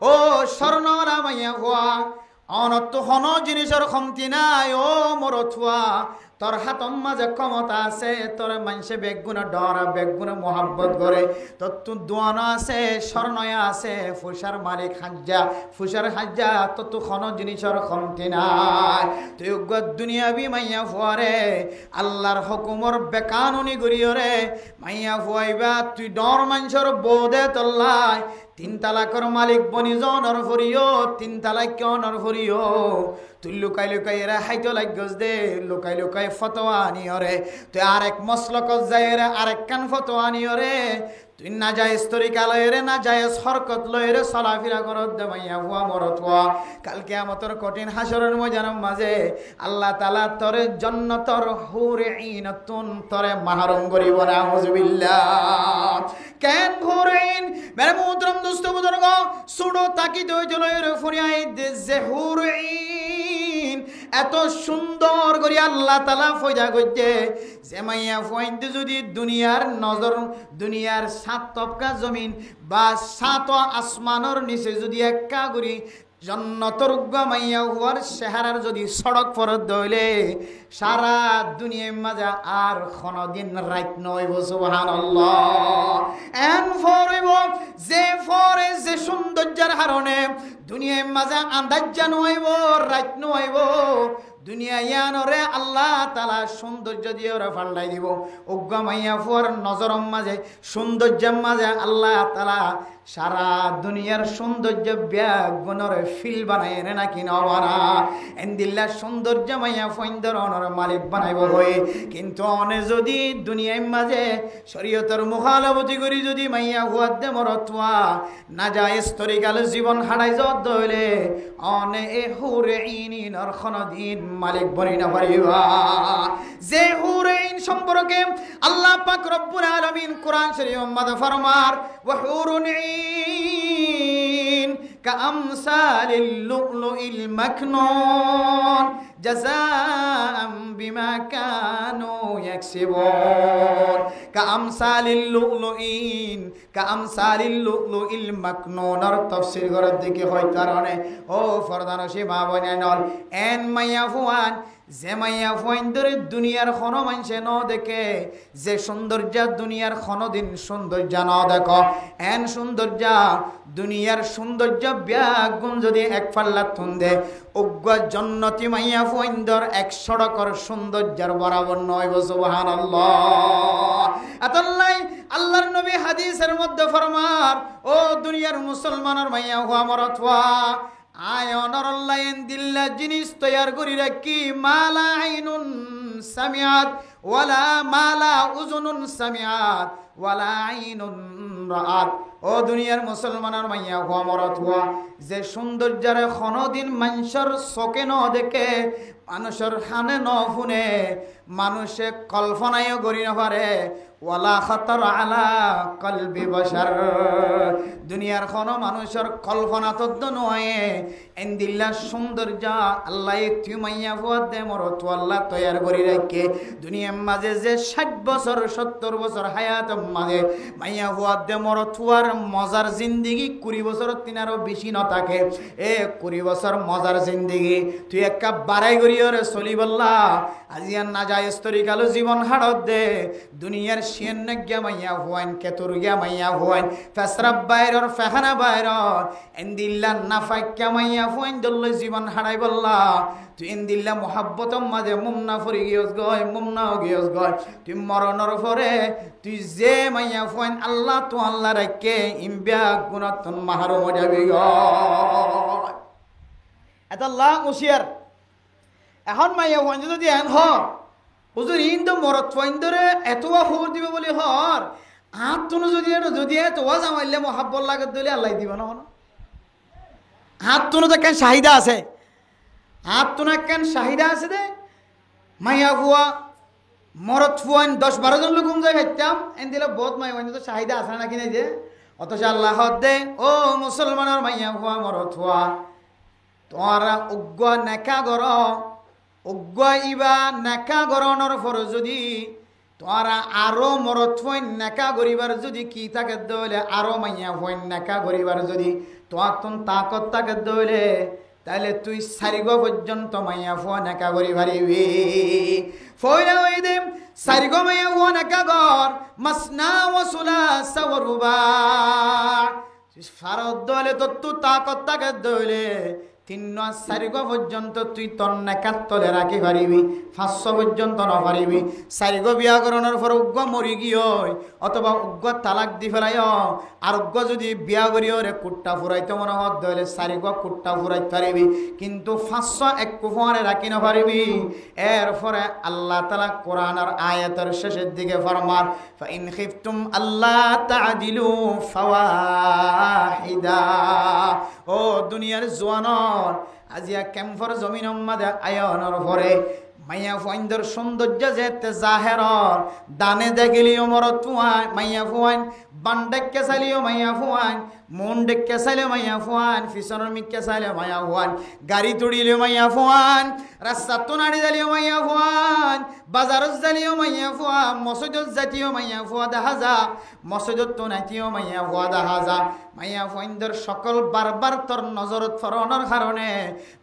[SPEAKER 1] ও স্বর্ণ না মাইয়া ফুয়া অনত হন জিনিসের ক্ষমতি নাই ও মরথুয়া তোর হাতম মাঝে ক্ষমতা আছে তোর মানুষে বেগুনে ডর বেগুনে মোহাব্বত করে তোর তুই দোয়ানো আছে স্বর্ণয়া আছে ফুসার মালিক হাজ্জা ফুসার হাজ্জা তোর তো হন জিনিসের ক্ষমতি নাই তুই দুনিয়াবি মাইয়া ফুয়ারে আল্লাহর হুকুমর বেকানুনি গড়িয়রে মাইয়া ফুয়াইবা তুই ডর মানুষের বোধে তোল্লাই 3 তালাকর মালিক বনিজন নর ফরিও 3 তালাক কেউ নর ফরিও তুই লুকাই লুকাই এরা হাইতো লাগছ দে লুকাই লুকাই ফতোয়া নিয়রে তুই আরেক মসলক যায় রে আরেক কান ফতোয়া নিয়রে তুই না যায়স তরিকা লয় রে না যায়স হরকত লয় রে চলাফেরা করত দে মাইয়া হুয়া মরতওয়া কাল কিয়ামতের কঠিন হাসরের ময়দানের মাঝে আল্লাহ তাআলা তোরে জান্নাতর হুরে ঈনাতুন তোরে মাহরুম করিব না আউযুবিল্লাহ কেন হুরে ঈন মেরে মুহতরম দোস্ত বুজুর্গ সুড়ো তাকি দই জলয় রে ফুরিয়াই দে যে হুরে ঈন এত সুন্দর করে আল্লাহ তাআলা ফয়দা করতে যে মাইয়া ফয়দে যদি দুনিয়ার নজর দুনিয়ার 7 তপকা জমিন বা 7 আসমানের নিচে যদি একা করি জান্নাতের মাইয়া হওয়ার চেহারার যদি সড়ক ফরত দইলে সারা দুনিয়ার মাঝে আর কোনদিন রাত নইব সুবহানাল্লাহ এন ফরইব যে সৌন্দর্যের কারণে দুনিয়ার মাঝে আন্দাজ নইব রাত নইব দুনিয়া ইয়ানরে আল্লাহ তাআলা সৌন্দর্য দিয়ে ওরা ফাল্লাই দিব উগ্গা মাইয়া ফুয়ার নজরম মাঝে সৌন্দর্যের মাঝে আল্লাহ তাআলা সারা দুনিয়ার সৌন্দর্য ব্যাগ গুণরে ফিল বানায় রে নাকি নবানা এন্দিল্লা সৌন্দর্য মাইয়া ফইন্দর অনর মালিক বানাইব হয়ে কিন্তু অনে যদি দুনিয়ার মাঝে শরীয়তের মুখালবতি করি যদি মাইয়া হুয়াদ দে মরতুয়া না যায় স্তরিকাল জীবন হারাই যত হইলে অনে এ হুরে ইনি নরখনদিন মালিক বনি না পারিবা যে হুরে ইন সম্পর্কে আল্লাহ পাক রব্বুল আলামিন কোরআন শরীফের মধ্যে ফরমার ওয়া হুরুন ইন কামসালিল লুলুইল মাকনুন জাযাআম বিমা কানু ইয়াকসিবুন কাআমসালিল লুলুইল মাকনুনের তাফসীর করার দিকে হয় কারণে ও ফরদানসি মা বনাইনল এন মাইয়া ফুয়ান যে মাইয়া ফুয়াইন্দরে দুনিয়ার কোনো মানুষে ন দেখে যে সৌন্দর্য দুনিয়ার কোনোদিন সৌন্দর্য ন দেখো এন সৌন্দর্য দুনিয়ার সৌন্দর্য ব্যাগুণ যদি এক পাল্লা তুন্দে উগ্র জন্নতি মাইয়া ফুয়াইন্দর 100 টাকার সৌন্দর্যের বরাবর নয় সুবহানাল্লাহ। আতাল্লাই আল্লাহর নবী হাদিসের মধ্যে ফরমার ও দুনিয়ার মুসলমানের মাইয়া হুয়া মরতওয়া আয়নর আল্লাহন দিল্লা জিনিস তৈয়ার করি রাখি মালা আইনুন সামিয়াত ওয়ালা মালা উজুনুন সামিয়াত ওয়ালা আইনুন রাআত ও দুনিয়ার মুসলমানের মাইয়া হুয়া মরতওয়া যে সৌন্দর্যের কোনদিন মানুষের চোখে ন দেখে মানুষের কানে ন শুনে মানুষে কল্পনায়ও করি না পারে ওয়ালা খাতার আলা কলবি বশর দুনিয়ার কোনো মানুষের কল্পনা তদ্দ নয় এন্দিল্লা সৌন্দর্য আল্লাহ তুমাইয়া ফুয়া দে মরত আল্লাহ তৈয়ার করি রাখে দুনিয়ার মাঝে যে 60 বছর 70 বছর হায়াত মাঝে মাইয়া ফুয়া দে মরত ফুয়ার মজার জিন্দেগি 20 বছর তিনারও বেশি ন থাকে এ 20 বছর মজার জিন্দেগি তুই একা বাড়াই করিওরে চলি বললা আজিয়ান না যায় স্তরিকালো জীবন হাড়ত দে দুনিয়ার শিয়ন গিয়া মাইয়া হুয়াইন কেতুর গিয়া মাইয়া হুয়াইন ফেসরাব বাইরর ফেখানা বাইরর এন্দিল্লা নাফাক্কা মাইয়া হুয়াইন দল্লে জীবন হারাই বললা তুই এন্দিল্লা মোহাব্বতম মাঝে মুমনা ফরি গিয়স গয় মুমনাও গিয়স গয় তুই মরণর পরে তুই যে মাইয়া হুয়াইন আল্লাহ তো আল্লাহ রাখে ইমবিয়া গুণাতন মাহারো মজাবি গয় এটা আল্লাহ উশিয়ার এখন মাইয়া হুয়াইন যদি এন হ হুজুর ইন্দো মরত ফাইন্দরে এতবা খবর দিবে বলি হর হাত তুনো যদি এতবা জামাইলে মহাব্বত লাগে দিলে আল্লাহ দিব না হাত তুনো তো কেন চাহিদা আছে হাত তুনো কেন চাহিদা আছে দে মাইয়া ফুয়া মরত ফুয়াইন 10-12 জন লোক যায় খাইতাম এন দিলে বহুত মাইয়া ফুয়াইন তো চাহিদা আছে নাকি নাই যে অথচ আল্লাহ দে ও মুসলমানের মাইয়া ফুয়া মরত ফুয়া তোরা উগ্র নেকা গর ইবা নেকা গরণর পর যদি তোরা আরো মরত হইন নেকা গরিবার যদি কি থাকে দলে আরো মাইয়া হইন নেকা গরিবার যদি তোর তাকত থাকে দলে তাহলে তুই 4 পর্যন্ত মাইয়া ফুয়া নেকা গরি পারিবি ফয়লা হই দে 4 মাইয়া ফুয়া নেকা গর মাসনা ওয়া সুলাসা ওয়া রুবা ফারদ দলে তো তুই তাকত থাকে দলে 3-4 পর্যন্ত তুই তোর নেকাত তলে রাখি পারিবি 500 পর্যন্ত ন পারিবি 4 বিয়া করানোর পর উগ্র মরি গিয়ে অথবা উগ্র তালাক দি ফেলাই আর উগ্র যদি বিয়া করিও রে কুট্টা ফুরাইতে মনে হত দলে 4 কুট্টা ফুরাইতে পারিবি কিন্তু 500 এক কুফারে রাখি না পারিবি এরপরে আল্লাহ তাআলা কোরআনের আয়াতের শেষের দিকে ফরমান ফা ইন খিফতুম আল্লাহ তাআদিলু ফাওয়াহিদা ও দুনিয়ার জওয়ান আজিয়া ক্যাম্পর জমিন মাঝে আয়নর পরে মাইয়া ফুয়াইন্দর সৌন্দর্য যেতে জাহের দানে দেখিলিও মরত ফুয়ান মাইয়া ফুয়ান বান ডেকে চালিও মাইয়া ফুয়ান মন ডেকে চাইলেও মাইয়া ফুয়ান পিছনের মিকে চাইলেও মাইয়া ফুয়ান গাড়ি তুড়িলেও মাইয়া ফুয়ান রাস্তা তো নাড়ি জ্বালিও মাইয়া ফুয়ান বাজারত জ্বালিও মাইয়া ফুয়া মসজিদত জাতীয় মাইয়া ফুয়া দেখা যা মসজিদত তো নাতিও মাইয়া ফুয়া দেখা যা মাইয়া ফুয়াইন্দর সকল বারবার তোর নজরত ফরনের কারণে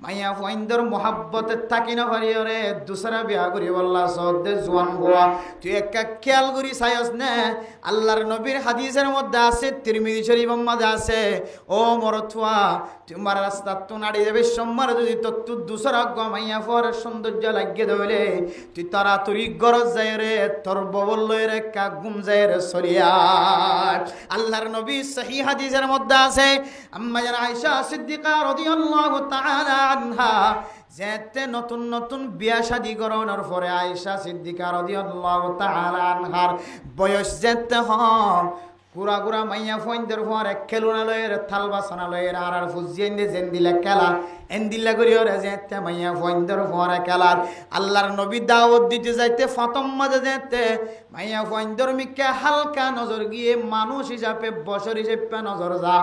[SPEAKER 1] মাইয়া ফুয়াইন্দর মোহাব্বতে থাকি না পারি রে দুসরা বিয়া করি বললা সদ্দে জোয়ান গোয়া তুই একটা খেয়াল করি চাইস নে আল্লাহর নবীর হাদিসের মধ্যে আছে তিরমিজি শরীফের মধ্যে আছে ও মরথুয়া তোমার রাস্তা তো নাড়ি যাবে সোমবার যদি তোর তুই দুসরা মাইয়া ফুয়ার সৌন্দর্য লাগিয়ে দেবে তুই তাড়াতাড়ি গরজ যায় রে তোর ববল লয় রে কা গুম যায় রে সরিয়া আল্লাহর নবী সহিহ হাদিসের মধ্যে আছে আম্মা জান আয়েশা সিদ্দিকা রাদিয়াল্লাহু তাআলা আনহা যেতে নতুন নতুন বিয়া শাদী করানোর পরে আয়েশা সিদ্দিকা রাদিয়াল্লাহু তাআলা আনহার বয়স যেতে হম গুড়া গুড়া মাইয়া ফোনদের পরে খেলুনা লয়ের থাল বাসনা লয়ের আর ফুজিয়ে যেন দিলে খেলা এন্দিল্লা করি ওরে যেতে মাইয়া ফোনদের পরে খেলার আল্লাহর নবী দাওয়াত দিতে যাইতে ফতম মাঝে যেতে মাইয়া ফোনদের মিকে হালকা নজর গিয়ে মানুষ হিসাবে বছর হিসেবে নজর যা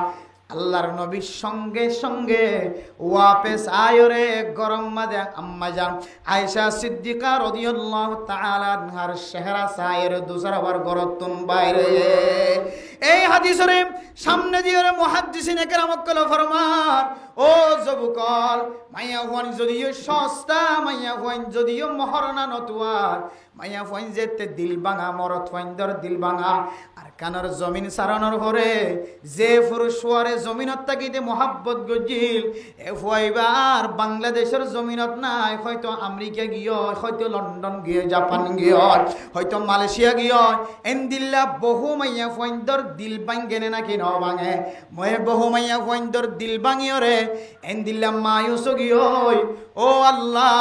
[SPEAKER 1] আল্লাহর নবীর সঙ্গে সঙ্গে ওয়াপেস আয়রে গরম মাদে আম্মা জান আয়েশা সিদ্দিকা রাদিয়াল্লাহু তাআলা আনহার চেহারা সায়ের দুসরাবার গরতুন বাইরে। এই হাদিসের সামনে দিয়ে মুহাদ্দিসিনে কেরাম কল ফরমান, ও যুবকল, মাইয়া হুয়ান যদিও সস্তা, মাইয়া হুয়ান যদিও মহরনা নতুয়ার, মাইয়া হুয়ান যেতে দিল ভাঙা মরত হুয়াইন্দর দিল ভাঙা আর কানার জমিন সারানোর পরে যে পুরুষ ওয়ারে জমিনত থাকিতে মহাব্বত গজিল এ ফুয়াইবার বাংলাদেশের জমিনত নাই, হয়তো আমেরিকা গিয়ে, হয়তো লন্ডন গিয়ে, জাপান গিয়ে, হয়তো মালয়েশিয়া গিয়ে, এনদিল্লা বহু মাইয়া হুয়াইন্দর দিল ভাঙ্গেনে নাকি ন ভাঙে, ময়ে বহু মাইয়া হুয়াইন্দর দিল ভাঙিয়রে এনদিল্লা মায়ুস গিয়ে। ও আল্লাহ,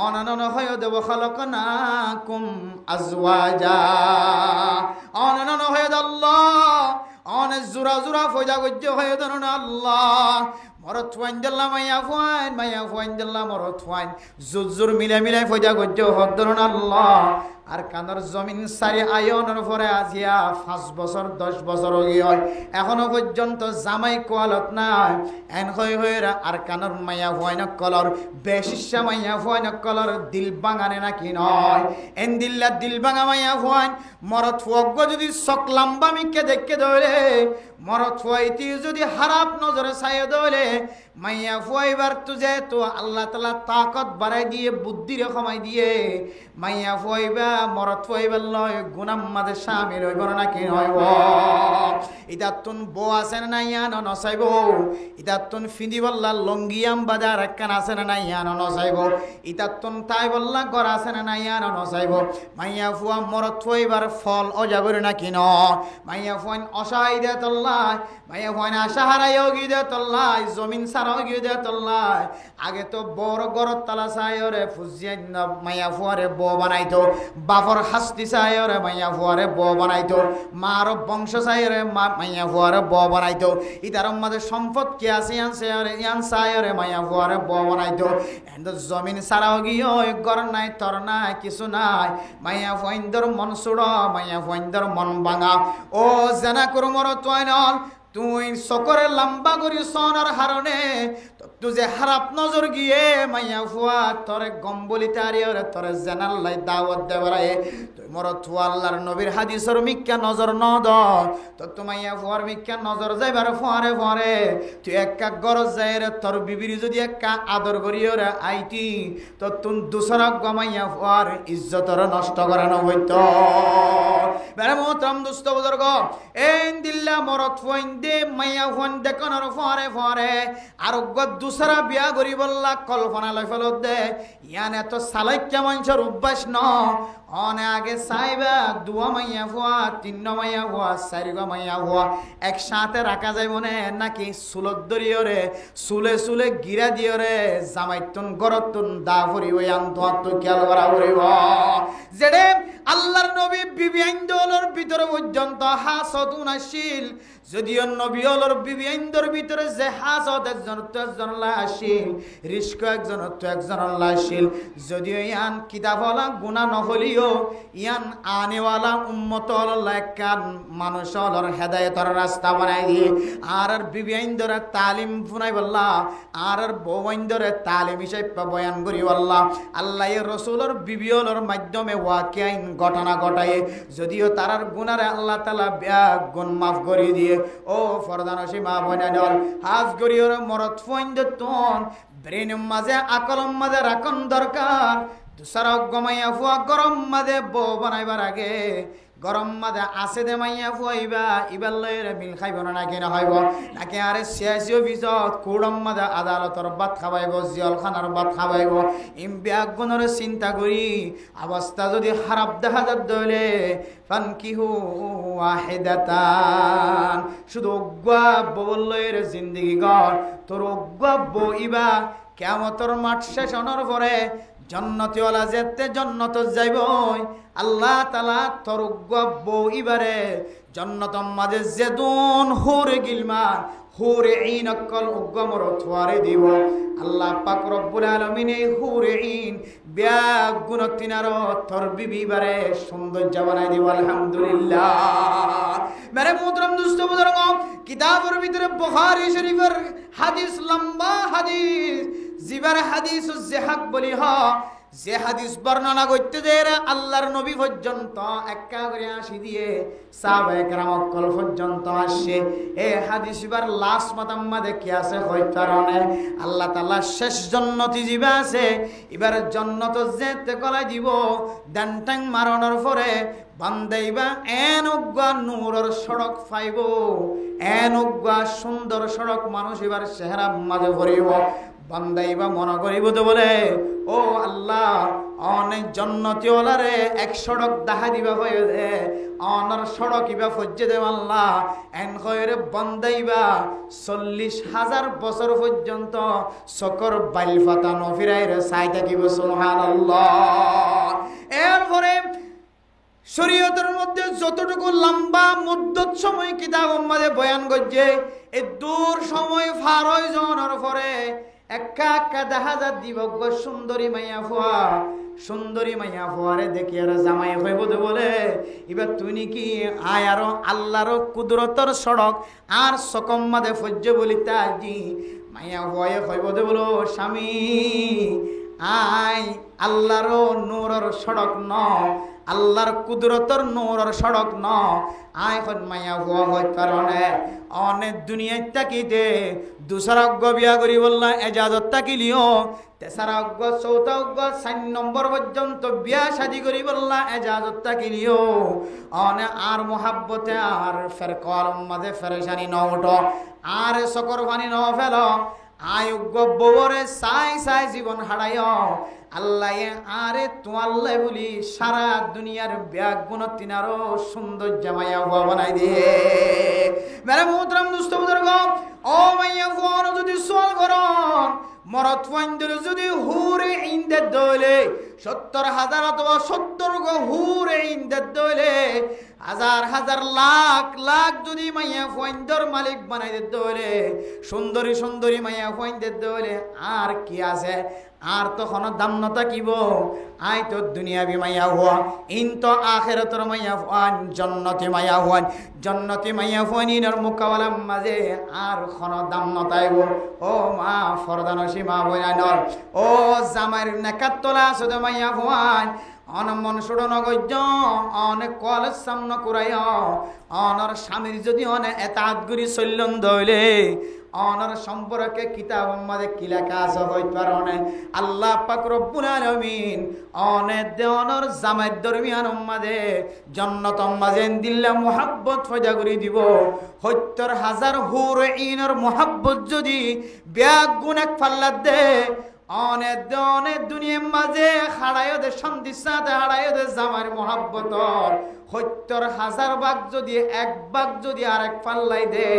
[SPEAKER 1] অননন হয় দেব খালাকনাকুম আজওয়াজা, অননন হয় আল্লাহ, অনে জোড়া জোড়া ফয়দা গজ্য হয়ে ধরুন আল্লাহ, মরত ফাইন দিল্লা মাইয়া ফাইন, মাইয়া ফাইন দিল্লা মরত ফাইন, জোর জোর মিলে মিলে ফয়দা গজ্য হক ধরুন আল্লাহ। আর কানার জমিন সারি আয়নের পরে আজিয়া 5 বছর 10 বছর হয়, এখনো পর্যন্ত জামাই কোয়ালত নাই, এন হয়ে হয়ে আর কানার মাইয়া ফাইন কলর বেশিসা মাইয়া ফাইন কলর দিল বাঙানে নাকি নয়, এন দিল্লা দিল ভাঙা মাইয়া ফাইন মরত ফুয়গ যদি চক লম্বা মিকে দেখে ধরে, মরত ফুয়াইতি যদি হারাপ নজরে ছায় ধরে, মাইয়া ফুয়াইবার তুজে তো আল্লাহ তাআলা তাকত বাড়াই দিয়ে, বুদ্ধি কমাই দিয়ে, মাইয়া ফুয়াইবা মরত ফুয়াইবার লয় গুনাম মাঝে শামিল হইব নাকি হইব। ইতাতুন বউ আছে না নাই আনো নসাইব, ইতাতুন ফিদি বললা লঙ্গিয়াম বাজার একখান আছে না নাই আনো নসাইব, ইতাতুন তাই বললা ঘর আছে না নাই আনো নসাইব। মাইয়া ফুয়া মরত ফুয়াইবার ফল অজাগর নাকি ন, মাইয়া ফুয়ান অসহায় দে তল্লায়, মাইয়া ফুয়ান আশাহারাইও গিয়ে দে তল্লায়, জমিন সারাও গিয়ে দে তল্লায়। আগে তো বড় গরত তালা চাইরে ফুজিয়াই মাইয়া ফুয়ারে বউ বানাইতো, বাপর হাস্তি চাইরে মাইয়া ফুয়ারে বউ বানাইতো, মার বংশ চাইরে মাইয়া ফুয়ারে বউ বানাইতো, ইতার মাঝে সম্পদ কে আছে ইয়ান চাইরে মাইয়া ফুয়ারে বউ বানাইতো। জমিন সারাও গিয়ে ঘর নাই তর নাই কিছু নাই, মাইয়া ফুয়াইন্দর মন সুড়, মাইয়া ফুয়াইন্দর মন ভাঙা। ও জানা করু মর তোয়াইনল তুই সকরে লম্বা করি সোনার হারণে তুজে হারাপ নজর গিয়ে মাইয়া ফুয়া তরে গম্বলি তারিয়রে তরে জানাল্লাই দাওয়াত দেবরায়ে, তুই মর থুয়া আল্লাহর নবীর হাদিসের মিক্কা নজর ন দ তো তোমাইয়া ফুয়ার মিক্কা নজর যাইবার ফুয়ারে ফুয়ারে তুই একা গরজ যাইরে তোর বিবির যদি একা আদর করিয়রে আইতি তো তুন দুসরা গমাইয়া ফুয়ার ইজ্জতর নষ্ট করানো হইতো। বেড়ে মোহতরম দুস্থ বুজুর্গ, এই দিল্লা মরত ফুয়াইন দে মাইয়া ফুয়ান দেখনের ফুয়ারে ফুয়ারে আর দুসরা বিয়া করি বললা কল্পনা লয় ফলত দে, ইয়ান এত সালাইক্যা মানুষের অভ্যাস ন, অনে আগে চাইবা 2 মাইয়া ফুয়া 3 মাইয়া ফুয়া 4 মাইয়া ফুয়া একসাথে রাখা যাইব নে নাকি চুলত দরিয়রে চুলে চুলে গিরা দিয়রে জামাইতুন গরতুন দা ফুরি ওই আন্ত খেয়াল করা ফুরিব। যেডে আল্লাহর নবী বিবি আইন্দোলর ভিতরে পর্যন্ত হাসতুন আসিল, যদিও নবী হলর বিবি আইন্দর ভিতরে যে হাসত একজন তো একজন আসিল, রিস্ক একজন তো একজন আসিল, যদিও ইয়ান কিতাবওয়ালা গুনাহ নহলিও ইয়ান আনেওয়ালা উম্মত একখান মানুষ হলর হেদায়েতর রাস্তা বানাই দিয়ে আর বিবি আইন্দরে তালিম ফুনাই বললা আর বউ আইন্দরে তালিম হিসেবে বয়ান করি বললা। আল্লাহ রসুলর বিবি হলর মাধ্যমে ওয়াকিয়াইন ঘটনা ঘটায়, যদিও তারার গুনারে আল্লাহ তাআলা গুণ মাফ করে দিয়ে। ও ফরদানসী মা বোনেরা, হাজ করিওর মরত ফইন্দ তোন ব্রেন মাঝে আকলম মাঝে রাখন দরকার। দুসরা গমাইয়া ফুয়া গরম মাঝে বউ বানাইবার আগে গরম মাঝে আছে দে মাইয়া ফুয়াইবা ইবার লয়ের মিল খাইব না নাকি না হইব নাকি আরে শেষ অফিসত কুড়ম মাঝে আদালতর ভাত খাবাইব, জিয়লখানার ভাত খাবাইব। ইমবিয়াগুণের চিন্তা করি অবস্থা যদি খারাপ দেখা যাত দলে ফানকিহু ওয়াহিদাতান, শুধু অজ্ঞা বললয়ের জিন্দিগি গড় তোর অজ্ঞা বইবা কেমতর মাঠ শেষ হওয়ার পরে জন্নতিওয়ালা যেতে জন্নত যাইব আল্লাহ তাআলা তরুগ্গ বউ ইবারে জন্নতম মাঝে যেদুন হুরে গিলমান হুরে ঈন অকল উগ্গমর থুয়ারে দিব আল্লাহ পাক রব্বুল আলামিন এই হুরে ঈন বিয়া গুণতিনার তর বিবিবারে সৌন্দর্য বানাই দিব আলহামদুলিল্লাহ। মেরে মুহতারাম দোস্ত বুজুর্গ, কিতাবের ভিতরে বুখারী শরীফের হাদিস, লম্বা হাদিস, জিবার হাদিস জিহাক বলি হ, যে হাদিস বর্ণনা করতে দেয় আল্লাহর নবী পর্যন্ত একা করে আসি দিয়ে সাহাবায়ে কেরাম অকল পর্যন্ত আসে। এই হাদিস এবার লাশ মাতাম্মা দেখি আছে হইতারণে আল্লাহ তাআলা শেষ জন্নতি জিবা আছে এবার জন্নত যেতে কলাই দিব দানটাং মারণের পরে বান্দাইবা এন উগ্গা নূরের সড়ক পাইব, এন উগ্গা সুন্দর সড়ক মানুষ এবার চেহারা মাঝে ভরিব। বান্দাইবা মনে করিব তো বলে ও আল্লাহ অনেক জন্নতি ওলারে এক সড়ক দেখা দিবা হয়ে দে অনার সড়ক ইবা ফজ্জে দেব আল্লাহ এন কইরে বান্দাইবা 40,000 বছর পর্যন্ত সকর বাইল ফাতা নফিরাই রে সাই থাকিব সুবহানাল্লাহ। এরপরে শরীয়তের মধ্যে যতটুকু লম্বা মুদ্দত সময় কিতাব উম্মাদে বয়ান করছে এই দূর সময় ফারয় জনের পরে একা একা দেখা যা দিবজ্ঞ সুন্দরী মাইয়া ফুয়া, সুন্দরী মাইয়া ফুয়ারে দেখি আর জামাই হইব দে বলে এবার তুই নাকি আয় আরো আল্লাহর কুদরতর সড়ক আর সকম মাদে ফজ্জ বলি তাজি মাইয়া ফুয়ায় হইব দে বলো স্বামী আয় আল্লাহর নূরের সড়ক ন, আল্লাহর কুদরতর নূরের সড়ক ন আয় হন মাইয়া হুয়া হয় কারণে অনেক দুনিয়ায় তাকিতে দুসরা অজ্ঞ বিয়া করি বললা এজাজত তাকিলিও তেসারা অজ্ঞ চৌথা অজ্ঞ 4 নম্বর পর্যন্ত বিয়া শাদি করি বললা এজাজত তাকিলিও অনে আর মোহাব্বতে আর ফের কলম মাঝে ফেরেশানি ন উঠো আর সকর ফানি ন ফেল আয়োগ্য বউরে সাই সাই জীবন হারায় আল্লাহ আরে তোয়াল্লাই বলি সারা দুনিয়ার ব্যাগ গুণতিনারও সৌন্দর্য মাইয়া হুয়া বানাই দিয়ে। মেরে মুহতারাম দোস্ত বুজুর্গ, ও মাইয়া হুয়ার যদি সোয়াল করন মরত ফাইন্দের যদি হুরে ইনদের দইলে 70,000 অথবা 70 গো হুরে ইনদের দইলে হাজার হাজার লাখ লাখ যদি মাইয়া ফাইন্দর মালিক বানাই দিতে হলে সুন্দরী সুন্দরী মাইয়া ফাইন্দের দইলে আর কি আছে আর তখন দাম না থাকিব। আই তো দুনিয়াবি মাইয়া হুয়া ইন তো আখিরাতের মাইয়া হুয়ান জান্নাতি মাইয়া হুয়ান জান্নাতি মাইয়া হুয়ানির মুকাওয়ালার মাঝে আর কোন দাম না তাইব। ও মা ফরদানসী মা বইনানর ও জামাইর নেকাত তোলা শুধু মাইয়া হুয়ান অন মন সুড়ো নগজ অনেক কলেজ সামনে কুরাই অনর স্বামীর যদি অনেক এতাত গুরি চল্যন দইলে অনর সম্পর্কে কিতাব আমাদের কি লেখা আছে হইতে পারে আল্লাহ পাক রব্বুল আলামিন অনেক দেওয়ানোর জামাত দরমিয়ান আমাদে জান্নাত আমাজেন দিল্লা মুহাব্বত ফয়দা করে দিব 70,000 হুর ইনর মুহাব্বত যদি ব্যাগ গুনাক ফাল্লাত দে অনেক অনেক দুনিয়ার মাঝে হারায় দে সন্ধির সাথে হারায় দে জামার মোহাব্বতর 70,000 ভাগ যদি এক ভাগ যদি আর এক ফাল্লাই দে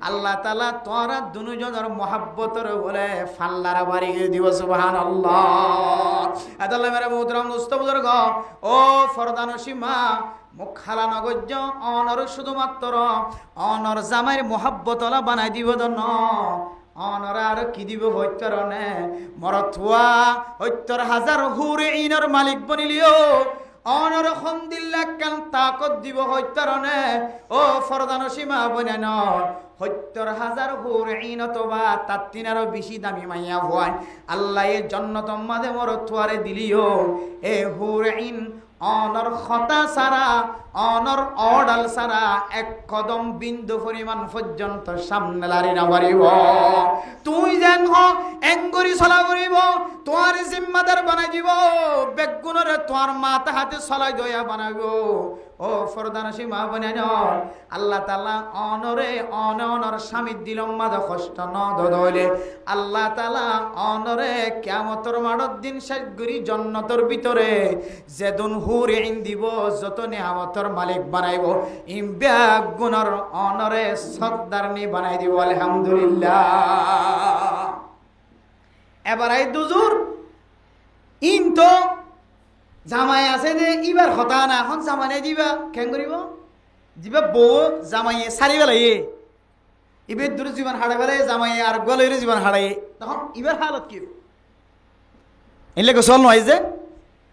[SPEAKER 1] আল্লাহ তাআলা তোরা দুজনের মোহাব্বতর বলে ফাল্লারা বাড়ি দিব সুবহানাল্লাহ। আদাল্লাহ মেরে মুহতারাম দোস্ত বুজুর্গ, ও ফরদানসী মা মুখ খালা নগজ অনর শুধুমাত্র অনর জামাইর মোহাব্বতলা বানাই দিব দন অনরা আর কি দিব হইতরনে মরথুয়া 70,000 হুরে ইনর মালিক বনিলিও অনর খন্দিল্লা কান তাকত দিব হইতরনে ও ফরদানসী মা বনেন 70,000 হুরে ইন অথবা তার তিনারও বেশি দামি মাইয়া হওয়ান আল্লাহ এ জান্নাত মাদে মরথুয়ারে দিলিও এ হুরে ইন অনর খতা সারা অনর অডাল সারা এক কদম বিন্দু পরিমাণ পর্যন্ত সামনে লারি না পারিব। তুই যেন এঙ্গরি চলা করিব তোমার জিম্মাদার বানাই দিব বেগুনরে তোমার মাথা হাতে চলাই দয়া বানাইব। ও ফরদানসী মা বোনেন আল্লাহ তাআলা অনরে অনর স্বামী দিলম মাদা কষ্ট ন দদলে আল্লাহ তাআলা অনরে কিয়ামতের মাঠের দিন শেষ করি জান্নাতের ভিতরে যেদিন হুরে ইন দিব যত নিয়ামতের মালিক বানাইব ইমবা গুণর অনরে সর্দারনি বানাই দিব আলহামদুলিল্লাহ। এবার এই দুজুর ইন কিন্তু জামাই আছে যে ইবার হতা না এখন জামাই দিবা কেন করিব দিবা বউ জামাইয়ে সারি বেলাইয়ে ইবের দূরে জীবন হারাই বেলায় জামাই আর গলের জীবন হারাই তখন ইবার হালত কি এলে গোসল নয় যে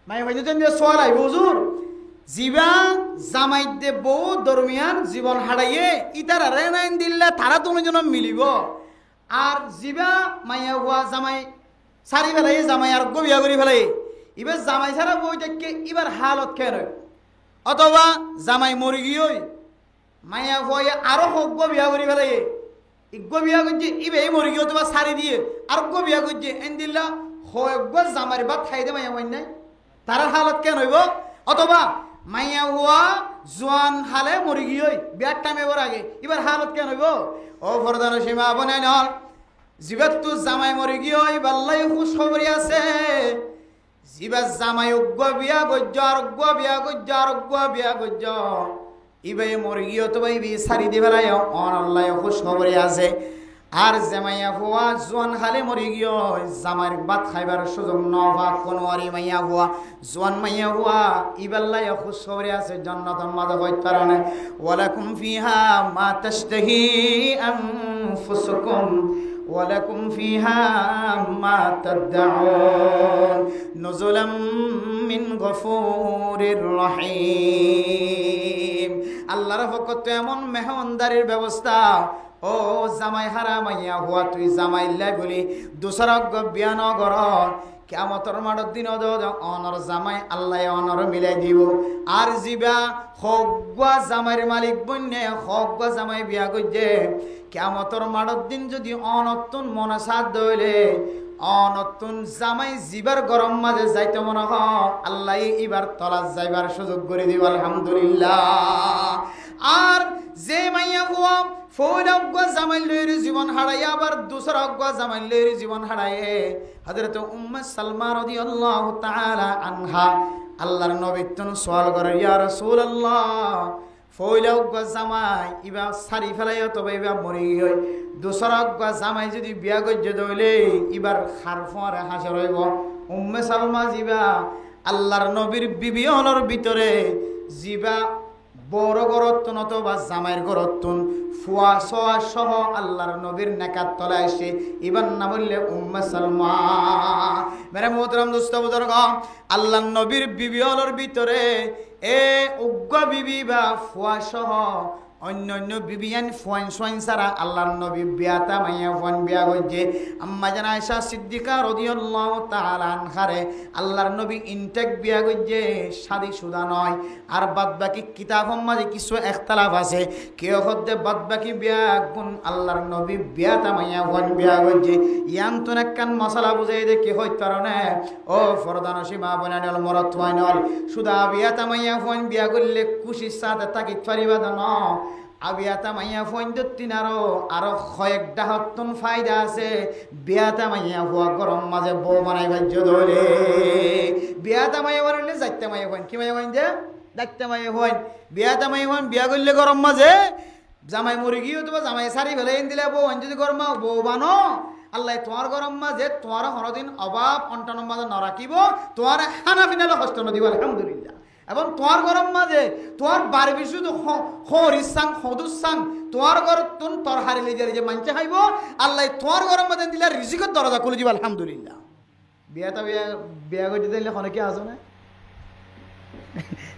[SPEAKER 1] মাই ভাই সোয়াল আইব হুজুর জিবা জামাই দে বউ দরমিয়ান জীবন হারাইয়ে ইতার আরে নাইন দিল্লা তারা দুজন মিলিব আর জিবা মাইয়া হুয়া জামাই সারি ফেলাই জামাই আর গবিয়া করি ফেলাই এবার জামাই ছাড়া বই দেখে এবার হালত কেন অথবা জামাই মরি গিয়ে মাইয়া হুয়া আরো হোক গবিয়া করি ফেলাই গবিয়া করছে ইবে মরি গিয়ে অথবা সারি দিয়ে আর গবিয়া করছে এন দিল্লা হোক জামাই বা খাই দে মাইয়া হয় নাই তার হালত কেন হইব অথবা মাইয়া হুয়া জোয়ান হালে মরি গিয়ে বিয়ার টাইম এবার আগে এবার হালত কেন হইব ও ফরদান সীমা বনাই নল জিবাত তু জামাই মরি গিয়ে বাল্লাই খুশ খবরি আছে জিবা জামাই অজ্ঞ বিয়া গজ্জ আর অজ্ঞ বিয়া গজ্জ আর অজ্ঞ বিয়া গজ্জ ইবে মরি গিয়ে তো ভাই বি সারি দিবেলাই অন আল্লাহ খুশ খবরি আছে আর জামাইয়া হুয়া জোয়ান হালে মরি গিয়ে জামাইর ভাত খাইবার সুযোগ নবা কোন আরি মাইয়া হুয়া জোয়ান মাইয়া হুয়া ইবাল্লাই খুশ খবরি আছে জান্নাতের মাঝে হইত কারণে ওয়ালাকুম ফিহা মা তাশতাহি আনফুসুকুম ওয়ালাকুম ফিহা মা তাদউন নুজুলাম মিন গফুরির রহিম আল্লাহর পক্ষ থেকে এমন মেহমানদারির ব্যবস্থা ও জামাই হারা মাইয়া হুয়া তুই জামাই লাই বলি দুসরক বিয়ান গর কিয়ামতের মাঠের দিন অনর জামাই আল্লাহ অনর মিলাই দিব আর জিবা হগা জামাইর মালিক বন্যে হগা জামাই বিয়া করছে কিয়ামতের মাঠের দিন যদি অনতুন মনসাদ দইলে অনতুন জামাই জিবার গরম মাঝে যাইতে মনে হ আল্লাহ এবার তলাশ যাইবার সুযোগ করে দিব আলহামদুলিল্লাহ আর যে মাইয়া হুয়া ফৌল অজ্ঞা জামাই লইর জীবন হারাই আবার দুসরা অজ্ঞা জামাই লইর জীবন হারায়ে হযরত উম্মে সালমা রাদিয়াল্লাহু তাআলা আনহা আল্লাহর নবী তুন সওয়াল করে ইয়া রাসূলুল্লাহ ফৌল অজ্ঞা জামাই ইবা সারি ফেলাই তবে ইবা মরি গই দুসরা অজ্ঞা জামাই যদি বিয়া গজ্জ দইলে ইবার খারফরে হাসর হইব উম্মে সালমা জিবা আল্লাহর নবীর বিবি হলর ভিতরে জিবা বড় গরত্তন অথবা জামাইয়ের গরত্তন ফুয়া সোয়া সহ আল্লাহর নবীর নেকাত তলায় এসে ইবার না বললে উম্মে সালমা মেরে মোহতরম দোস্ত বুজুর্গ আল্লাহর নবীর বিবি হলর ভিতরে এ উগ্র বিবি বা ফুয়া সহ অন্য অন্য বিবিয়ান ফোয়ান সোয়াইন সারা আল্লাহর নবী বিয়াতা মাইয়া ফোয়ান বিয়া গজ্জে আম্মা জান আয়েশা সিদ্দিকা রাদিয়াল্লাহু তাআলা আনহারে আল্লাহর নবী ইনটেক বিয়া গজ্জে শাদী সুদা নয় আর বাদবাকি কিতাবের মাঝে কিছু ইখতিলাফ আছে কেউ হদ্দে বাদবাকি বিয়া গুণ আল্লাহর নবী বিয়াতা মাইয়া ফোয়ান বিয়া গজ্জে ইয়ান তো নাকান মশলা বুঝাই দে কি হই কারণে ও ফরদান সীমা বনানল মরত ওয়াইনল সুদা বিয়াতা মাইয়া ফোয়ান বিয়া করলে খুশির সাথে তাকি ফারিবা দান আবিয়াতা মাইয়া ফোন দিনারও আরো কয়েকটা হত্তন ফায়দা আছে বিয়াতা মাইয়া হওয়া গরম মাঝে বউ বানাই ভাজ্য ধরে বিয়াতা মাইয়া বানাইলে যাইতে মাইয়া হইন কি মাইয়া হইন যে ডাকতে মাইয়া হইন বিয়াতা মাইয়া হইন বিয়া করলে গরম মাঝে জামাই মরি গিয়ে তোমার জামাই সারি ফেলে দিলে বউ হইন যদি গরম বউ বানো আল্লাহ তোমার গরম মাঝে তোমার হরদিন অভাব অন্টানোর মাঝে ন রাখিব তোমার খানা ফিনালে কষ্ট নদীব আলহামদুলিল্লাহ এবং তোমার গরম মাঝে তোমার বার বিশুদ্ধ হরিসাং হদুসাং তোমার ঘর তুন তোর হারিলে যে মানছে খাইব আল্লাহ তোমার গরম মাঝে দিলে রিজিকত দরজা খুলে দিব আলহামদুলিল্লাহ বিয়াটা বিয়া করে দিলে হনে কি আসো না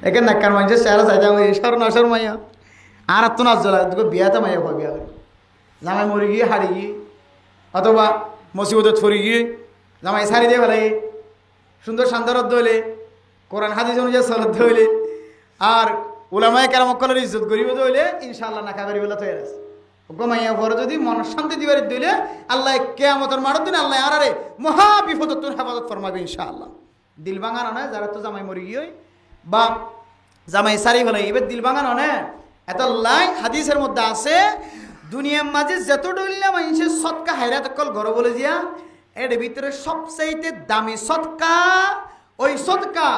[SPEAKER 1] একে নাক্কার মানছে চেহারা চাইতে আমি সর নসর মাইয়া আর তো নাচ জ্বলা তোকে বিয়াতে মাইয়া হয় বিয়া করে জামাই মরি গিয়ে হারি গিয়ে অথবা মসিবতত ফরি গিয়ে জামাই সারি দিয়ে ফেলাই সুন্দর শান্তরত দইলে কোরআন হাদিস অনুযায়ী সলত হইলে আর উলামায়ে কেরামকলের ইজ্জত করিব হইলে ইনশাআল্লাহ নাকা করিব তো এরাস গমাইয়া পরে যদি মন শান্তি দিবার দিলে আল্লাহ কিয়ামতের মাঠের দিন আল্লাহ আরে মহা বিপদত হেফাজত ফরমাবে ইনশাআল্লাহ দিল ভাঙানো নয় যারা তো জামাই মরি গিয়ে বা জামাই সারি ফেলাই এবার দিল ভাঙানো না এত লাই হাদিসের মধ্যে আছে দুনিয়ার মাঝে যত ডলিলা মানুষের সৎকা হায়রাত কল ঘর বলে দিয়া এর ভিতরে সবচাইতে দামি সৎকা ওই সৎকা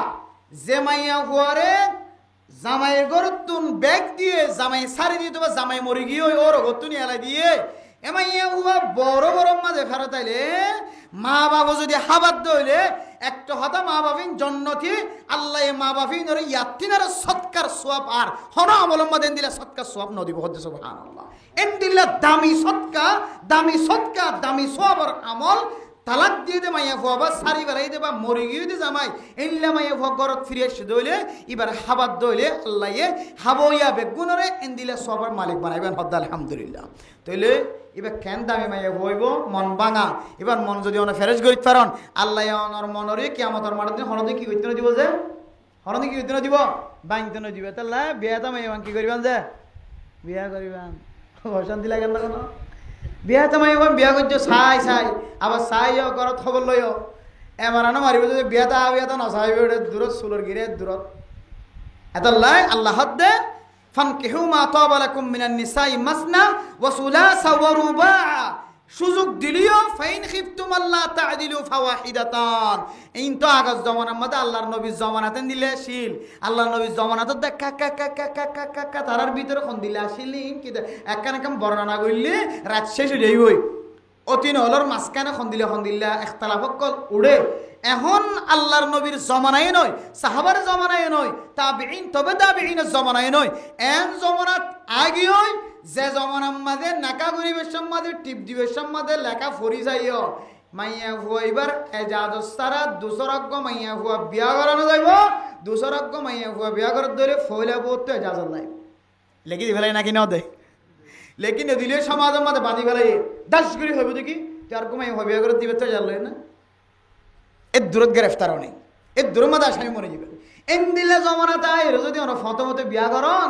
[SPEAKER 1] যে মাইয়া হুয়ারে জামাইয়ের গরতুন ব্যাগ দিয়ে জামাই সারি দিয়ে তোমার জামাই মরি গিয়ে ওর গতুনি এলা দিয়ে এমাইয়া হুয়া বড় বড় মাঝে ফেরত আইলে মা বাবা যদি হাবাদ হইলে একটা হতা মা বাবিন জন্নতি আল্লাহ মা বাবিন ওর ইয়াতিনার সৎকার সোয়াব আর হন আমলম্মা দেন দিলে সৎকার সোয়াব নদী বহদ্দ সুবহানাল্লাহ এন দিল্লা দামি সৎকা দামি সোয়াবর আমল তালাক দিয়ে দে মাইয়া ফুয়া বা সারি বেলাই দে বা মরে গিয়ে দে জামাই এনলা মাইয়া ফুয়া ঘরত ফিরে এসে দইলে এবার হাবাদ দইলে আল্লাহ হাবইয়া বেগুনরে এন দিলে সবার মালিক বানাইবেন হদ্দা আলহামদুলিল্লাহ তইলে এবার কেন দামি মাইয়া হইব মন ভাঙা এবার মন যদি অনেক ফেরেজ করিতে পারন আল্লাহ অনর মনরে কিয়ামতের মাঠে দিন হরদে কি করতে দিব যে হরদে কি করতে দিব বাইনতে ন দিবে তাহলে বিয়াটা মাইয়া কি করিবেন যে বিয়া করিবেন অশান্তি লাগে না কোনো বিয়া তামাই বিয়া করছো চাই আবার চাইও ঘৰত খবৰ লইও এমাৰ আনো মাৰিব যদি বিয়াটা নচাইব দূৰত চুলৰ গিৰে দূৰত এটা লাই আল্লাহ দে ফানকিহু মা তাবা লাকুম মিনান নিসাই মাসনা ওয়া সুলাসা ওয়া রুবা সুযোগ দিলিও ফাইন খিফতুম আল্লাহ তা'দিলু ফাওয়াহিদাতান ইন তো আগজ জমানার মধ্যে আল্লাহর নবীর জমানাতে দিলে শিল আল্লাহর নবীর জমানাতে দেখ কা তারার ভিতরে কোন দিলে আসিল কি একখান একখান বর্ণনা করলে রাত শেষ হয়ে যাই অতিন হলর মাঝখানে খন দিলে ইখতিলাফ কল উড়ে এখন আল্লাহর নবীর জমানায় নয় সাহাবার জমানায় নয় তাবিঈন তবে তাবিঈনের জমানায় নয় এন জমানাত আগে হয় যে জমানার মাঝে নাকা গরিবের সম্মাদে টিপ দিবের সম্মাদে লেখা ফরি যাইও মাইয়া হুয়া এবার এজাজত সারা দুসরজ্ঞ মাইয়া হুয়া বিয়া করানো যাইব দুসরজ্ঞ মাইয়া হুয়া বিয়া করার ধরে ফইলা বহুত এজাজত নাই লেখি দি ফেলাই নাকি ন দেয় লেকিন দিলে সমাজের মাঝে বাঁধি ফেলাই দাস করি হইব দেখি তার কমাই হইব বিয়া করে দিবে তো জানলো না এর দূরত গ্রেফতারও নেই এর দূর মাঝে আসামি মরে যাবে এন দিলে জমানা তাই যদি ওরা ফতমতে বিয়া করন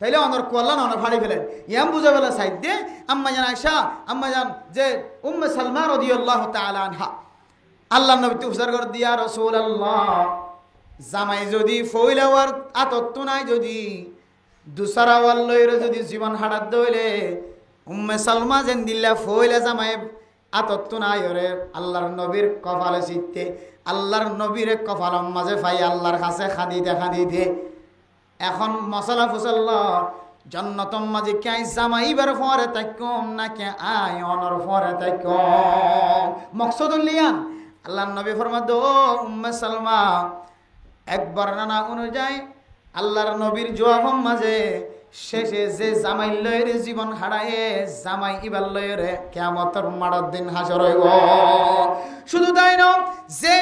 [SPEAKER 1] তাইলে অনর কোয়াল্লা অনর ফাড়ি ফেলেন ইয়াম বুঝে ফেলে সাইড দিয়ে আম্মা জান আয়সা আম্মা জান যে উম্মে সালমা রাদিয়াল্লাহু তাআলা আনহা আল্লাহর নবী তুফসার করে দিয়া রাসূলুল্লাহ জামাই যদি ফইলাওয়ার আতত্তু নাই যদি দুসরা ওয়াল্লয়রে যদি জীবন হারাত দইলে উম্মে সালমা যেন দিল্লা ফইলা জামাই আতত্তু নাই ওরে আল্লাহর নবীর কপালে চিত্তে আল্লাহর নবীর কপালের মাঝে ফাই আল্লাহর কাছে খাদিতে এখন মশলা ফুসল্লা জন্নতম মাঝে কে জামাইবার ফরে তাইকম না কে আয় অনর ফরে তাইকম মকসদুল্লিয়ান আল্লাহর নবী ফরমাদ ও উম্মে সালমা একবার নানা অনুযায়ী আল্লাহর নবীর জবাব মাঝে শেষে যে জামাই লয়ের জীবন হারায় জামাই ইবার লয়ের কিয়ামতের মাড়ার দিন হাসর হইব শুধু তাই না যে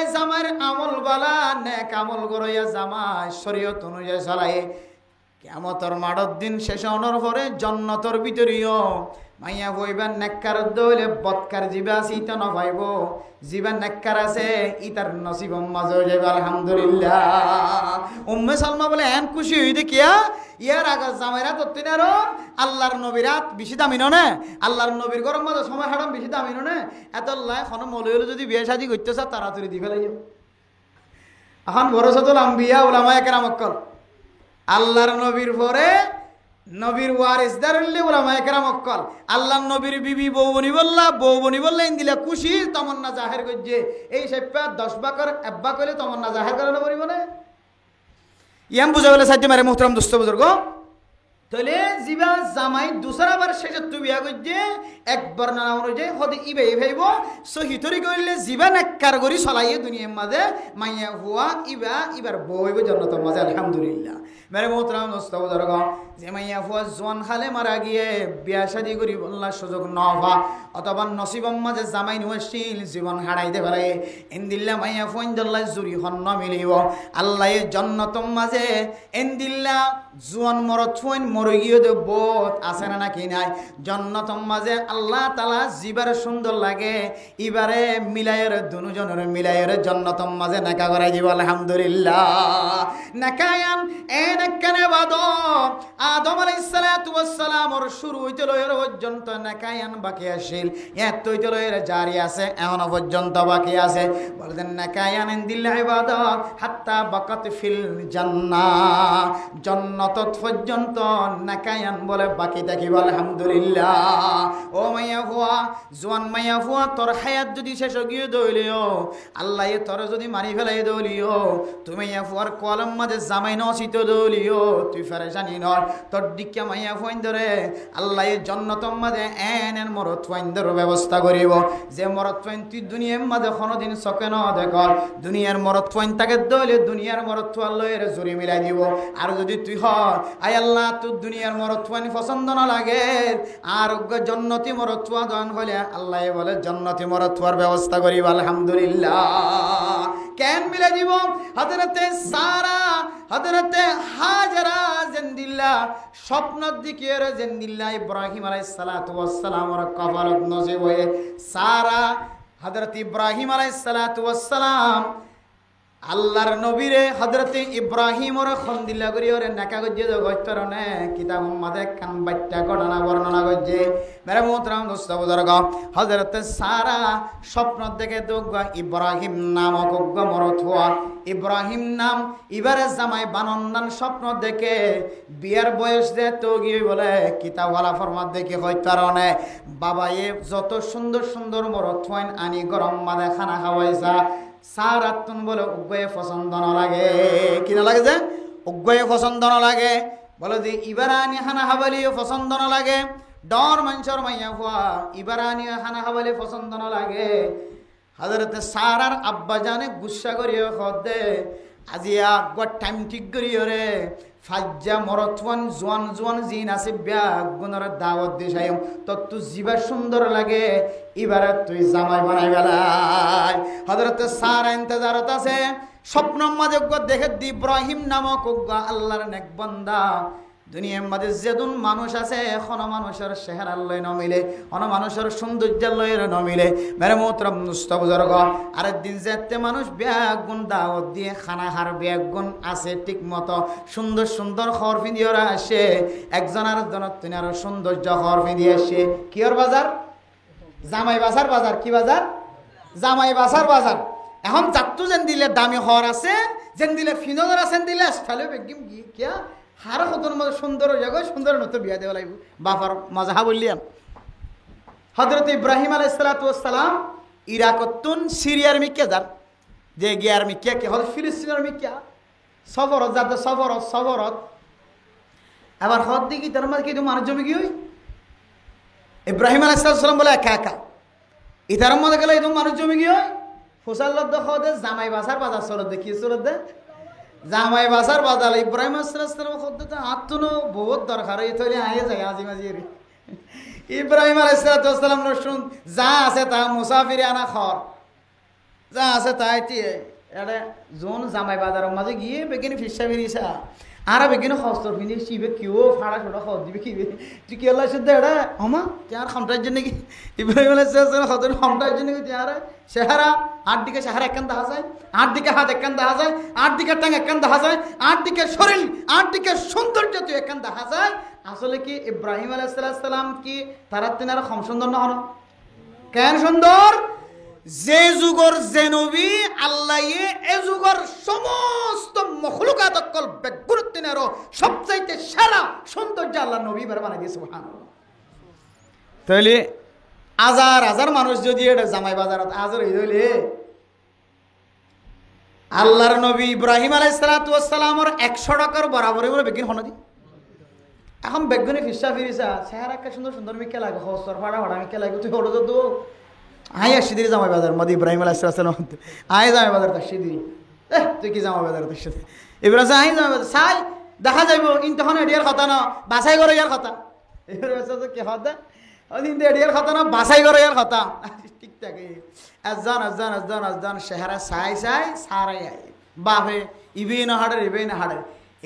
[SPEAKER 1] জামাইয়ের আমল বালা নেক আমল গরইয়া জামাই শরীয়ত অনুযায়ী চলায় কিয়ামতের মাড়ার দিন শেষে অনর পরে জান্নাতের ভিতরিও মাইয়া হইবা নেককার দইলে বৎকার জিবা আছে ইতা ন পাইব জিবা নেককার আছে ইতার নসিব মাঝে হয়ে যাবে আলহামদুলিল্লাহ উম্মে সালমা বলে এন খুশি হই দেখিয়া ইয়ার আগে জামাইরা তত্তিন আরো আল্লাহর নবীরাত বেশি দামি ননে আল্লাহর নবীর গরম মাঝে সময় হারাম বেশি দামি ননে এত আল্লাহ এখন মৌলবী যদি বিয়ে শাদী করতে চা তাড়াতাড়ি দি ফেলাই এখন ভরসাতুল আম্বিয়া উলামায়ে কেরাম অক্কল আল্লাহর নবীর পরে নবীর ওয়ারিসদার হইলে উলামায়ে কেরাম অক্কল আল্লাহর নবীর বিবি বউ বনি বললা ইন্দিলা খুশি তমন্না জাহের করছে এই সেপ্পা 10 বাকর আব্বা কইলে তমন্না জাহের করে না বলিব না ইয়াম বুঝা বলে সাইতে মারে মুহতারাম দোস্ত বুজুর্গ তাহলে জিবা জামাই দুসরা বার শেষে তুই বিয়া করছে একবার না অনুযায়ী হদে ইবে ভাইব সহিতরি কইলে জিবা নাক্কার করি চলাইয়ে দুনিয়ার মাঝে মাইয়া হুয়া ইবার বইব জান্নাতের মাঝে আলহামদুলিল্লাহ মেরে মুহতারাম দোস্ত বুজুর্গ যে মাইয়া হুয়া জোয়ান খালে মারা গিয়ে বিয়া শাদী করি বললা সুযোগ নবা অথবা নসিবম মাঝে জামাই নুয়াশিল জীবন হারাইতে পারে ইনদিল্লা মাইয়া ফুইন দল্লাই জুরি হন্ন মিলিব আল্লাহ জান্নাতের মাঝে ইনদিল্লা জোয়ান মরত ফুইন মরে গিয়ে দে বোধ আছে না নাকি নাই জান্নাতের মাঝে আল্লাহ তাআলা জিবার সুন্দর লাগে ইবারে মিলায়ের দুজনের মিলায়ের জান্নাতের মাঝে নাকা করাই দিব আলহামদুলিল্লাহ নাকায়ান এনেকানে বাদ আদম আলাইহিস সালাতু ওয়াস সালামর শুরু হইতে লয়ের পর্যন্ত নাকায়ান বাকি আসিল এত হইতে লয়ের জারি আছে এখনো পর্যন্ত বাকি আছে বলেন নাকায়ান ইনদিল ইবাদাত হাত্তা বাকাত ফিল জান্নাহ জান্নাত পর্যন্ত নাকায়ান বলে বাকি থাকিব আলহামদুলিল্লাহ ও মাইয়া ফুয়া জোয়ান মাইয়া ফুয়া তোর হায়াত যদি শেষ গিয়ে দইলিও আল্লাহ তোর যদি মারি ফেলাই দইলিও তুমি মাইয়া ফুয়ার কলম মাঝে জামাই নসিত দইলিও তুই ফেরেশানি নর তোর দিকে মাইয়া ফাইন ধরে আল্লাহ এই জান্নাতের মাঝে এনের মরত ফাইন ধরে ব্যবস্থা করিব যে মরত ফাইন তুই দুনিয়ার মাঝে কোনোদিন চোখে ন দেখ দুনিয়ার মরত ফাইন তাকে দলে দুনিয়ার মরত আল্লাহর জুড়ি মিলাই দিব আর যদি তুই হয় আয় আল্লাহ তোর দুনিয়ার মরত ফাইন পছন্দ না লাগে আর জান্নাতি মরত দান হলে আল্লাহ বলে জান্নাতি মরত ব্যবস্থা করিব আলহামদুলিল্লাহ কেন মিলে দিব হযরতে সারা হযরতে হাজরা জিন্দিল্লাহ স্বপ্নের দিকে জিন্দিল্লাহ ইব্রাহিম আলাইহিস সালাতু ওয়াস সালাম এর কবরত নজে হয়ে সারা হযরত ইব্রাহিম আলাইহিস সালাতু ওয়াস সালাম আল্লাহর নবীরে হযরত ইব্রাহিমর খন্দিল্লা করি ওরে নাকা গজ্জে জগতরনে কিতাব মধ্যে কান বাট্টা ঘটনা বর্ণনা করছে মেরে মোহতরম দোস্ত বুজুর্গ হযরত সারা স্বপ্ন দেখে তো ইব্রাহিম নামক মরত হওয়া ইব্রাহিম নাম এবারে জামাই বানন্দান স্বপ্ন দেখে বিয়ের বয়স দে তো গিয়ে বলে কিতাবওয়ালা ফরমাত দেখে হইতারনে বাবা এ যত সুন্দর সুন্দর মরত হইন আনি গরম মাদে খানা খাওয়াইছা সারাতুন বলে উগ্গয়ে পছন্দ না লাগে কি না লাগে যে উগ্গয়ে পছন্দ না লাগে বলে যে ইবারানি খানা খাবালিও পছন্দ না লাগে ডর মানুষের মাইয়া ফুয়া ইবারানি খানা খাবালি পছন্দ না লাগে হযরতে সারার আব্বা জানে গুসা করিও খদে আজি আগর টাইম ঠিক করিও রে ফাজ্জা মরতওয়ান জোয়ান জোয়ান জিন আছে বিয়া গুণর দাওয়াত দিছাইম তো তু জিবা সুন্দর লাগে এবারে তুই জামাই বানাই বেলাই হযরতে সারা ইন্তজারত আছে স্বপ্ন মাঝে দেখে ইব্রাহিম নামক আল্লাহর নেক বান্দা দুনিয়ার মাঝে যেদুন মানুষ আছে এখনো মানুষের চেহারা লয় নমিলে অন মানুষের সৌন্দর্য লয় নমিলে মেরে মোহতরম মুস্তাফা বুজুর্গ আরেকদিন যেতে মানুষ ব্যাগুন দাওয়াত দিয়ে খানা খার ব্যাগুন আছে ঠিক মতো সুন্দর সুন্দর খড় ফিঁদিয়ে আসে একজন আর জনের তিনি আরো সৌন্দর্য খড় ফিঁদিয়ে আসে কিয়র বাজার জামাই বাজার বাজার কি বাজার জামাই বাজার বাজার এখন যাত্তু যেন দিলে দামি খড় আছে যেন দিলে ফিনর আছেন দিলে তাহলে বেগিম কিয়া হারা কতর মধ্যে সুন্দর জায়গা সুন্দর নতুন বিয়া দেওয়া লাগবে বাপার মজা বললিয়াম হযরত ইব্রাহিম আলাইহিস সালাতু ওয়াস সালাম ইরাকতুন সিরিয়ার মিক্কা যান যে গিয়ার মিক্কা কে হল ফিলিস্তিনের মিক্কা সফরত যাতে সফরত আবার হদ দিকে তার মধ্যে কি মানুষ জমি কি হই ইব্রাহিম আলাইহিস সালাম বলে একা একা ইতার মধ্যে গেলে একদম মানুষ জমি কি হয় ফুসাল্লাদ খদে জামাই বাসার বাজার চলত দেখি চলত দে জামাই বাসার বাজার ইব্রাহিম আলাইহিসসালাম খদ্দতে আত্মনো বহুত দরকার এই তৈরি আয়ে যায় আজি মাঝি ইব্রাহিম আলাইহিসসালাম রসুন যা আছে তা মুসাফিরে আনা খর যা আছে তাই এটা জোন জামাই বাজারের মাঝে গিয়ে বেগিনি ফিসা ফিরিসা আর বেগিনি খস্তর ফিনি শিবে কেউ ফাড়া ছোটা খত দিবে কিবে তুই কি আল্লাহ শুদ্ধ এটা হমা তার ক্ষমতার জন্য কি ইব্রাহিম আলাইহিসসালাম খতর ক্ষমতার জন্য কি তার চেহারা আট দিকে চেহারা একখান দেখা যায় আট দিকে হাত একখান দেখা যায় আট দিকে টাং একখান দেখা যায় আট দিকে শরীর আট দিকে সৌন্দর্য তুই একখান দেখা যায় আসলে কি ইব্রাহিম আলাইহিসসালাম কি তারা তিনার কম সুন্দর না হন কেন সুন্দর যে যুগর যে নবী আল্লাহ এ যুগর সমস্ত মখলুকাত অকল বেগুন তিনার সবচাইতে সেরা সৌন্দর্য আল্লাহ নবী বের বানাই দিয়েছে সুবহানাল্লাহ তাহলে হাজার হাজার মানুষ যদি এটা জামাই বাজারত আজর হইলে আল্লাহর নবী ইব্রাহিম আলাইহিসসালামের 100 টাকার বরাবরই বলে বেগিন হন দি এখন বেগুনে ফিসা ফিরিসা চেহারা একটা সুন্দর সুন্দর মিকে লাগে হস্তর ফাড়া ফাড়া মিকে লাগে তুই হলো তো আয় আসিদির জামাই বাজার মধ্যে ইব্রাহিম আলাইহিসসালাম আয় জামাই বাজার তার সিদি তুই কি জামাই বাজার তার সাথে ইব্রাহিম আয় জামাই বাজার সাই দেখা যাইব কিন্তু হন এডিয়ার কথা না বাছাই করে ইয়ার কথা ইব্রাহিম কি কথা ওদিন এডিয়ার কথা না বাছাই করে ইয়ার কথা ঠিক থাকে আজান চেহারা চাই সারাই আয় বাপে ইবে না হাড়ে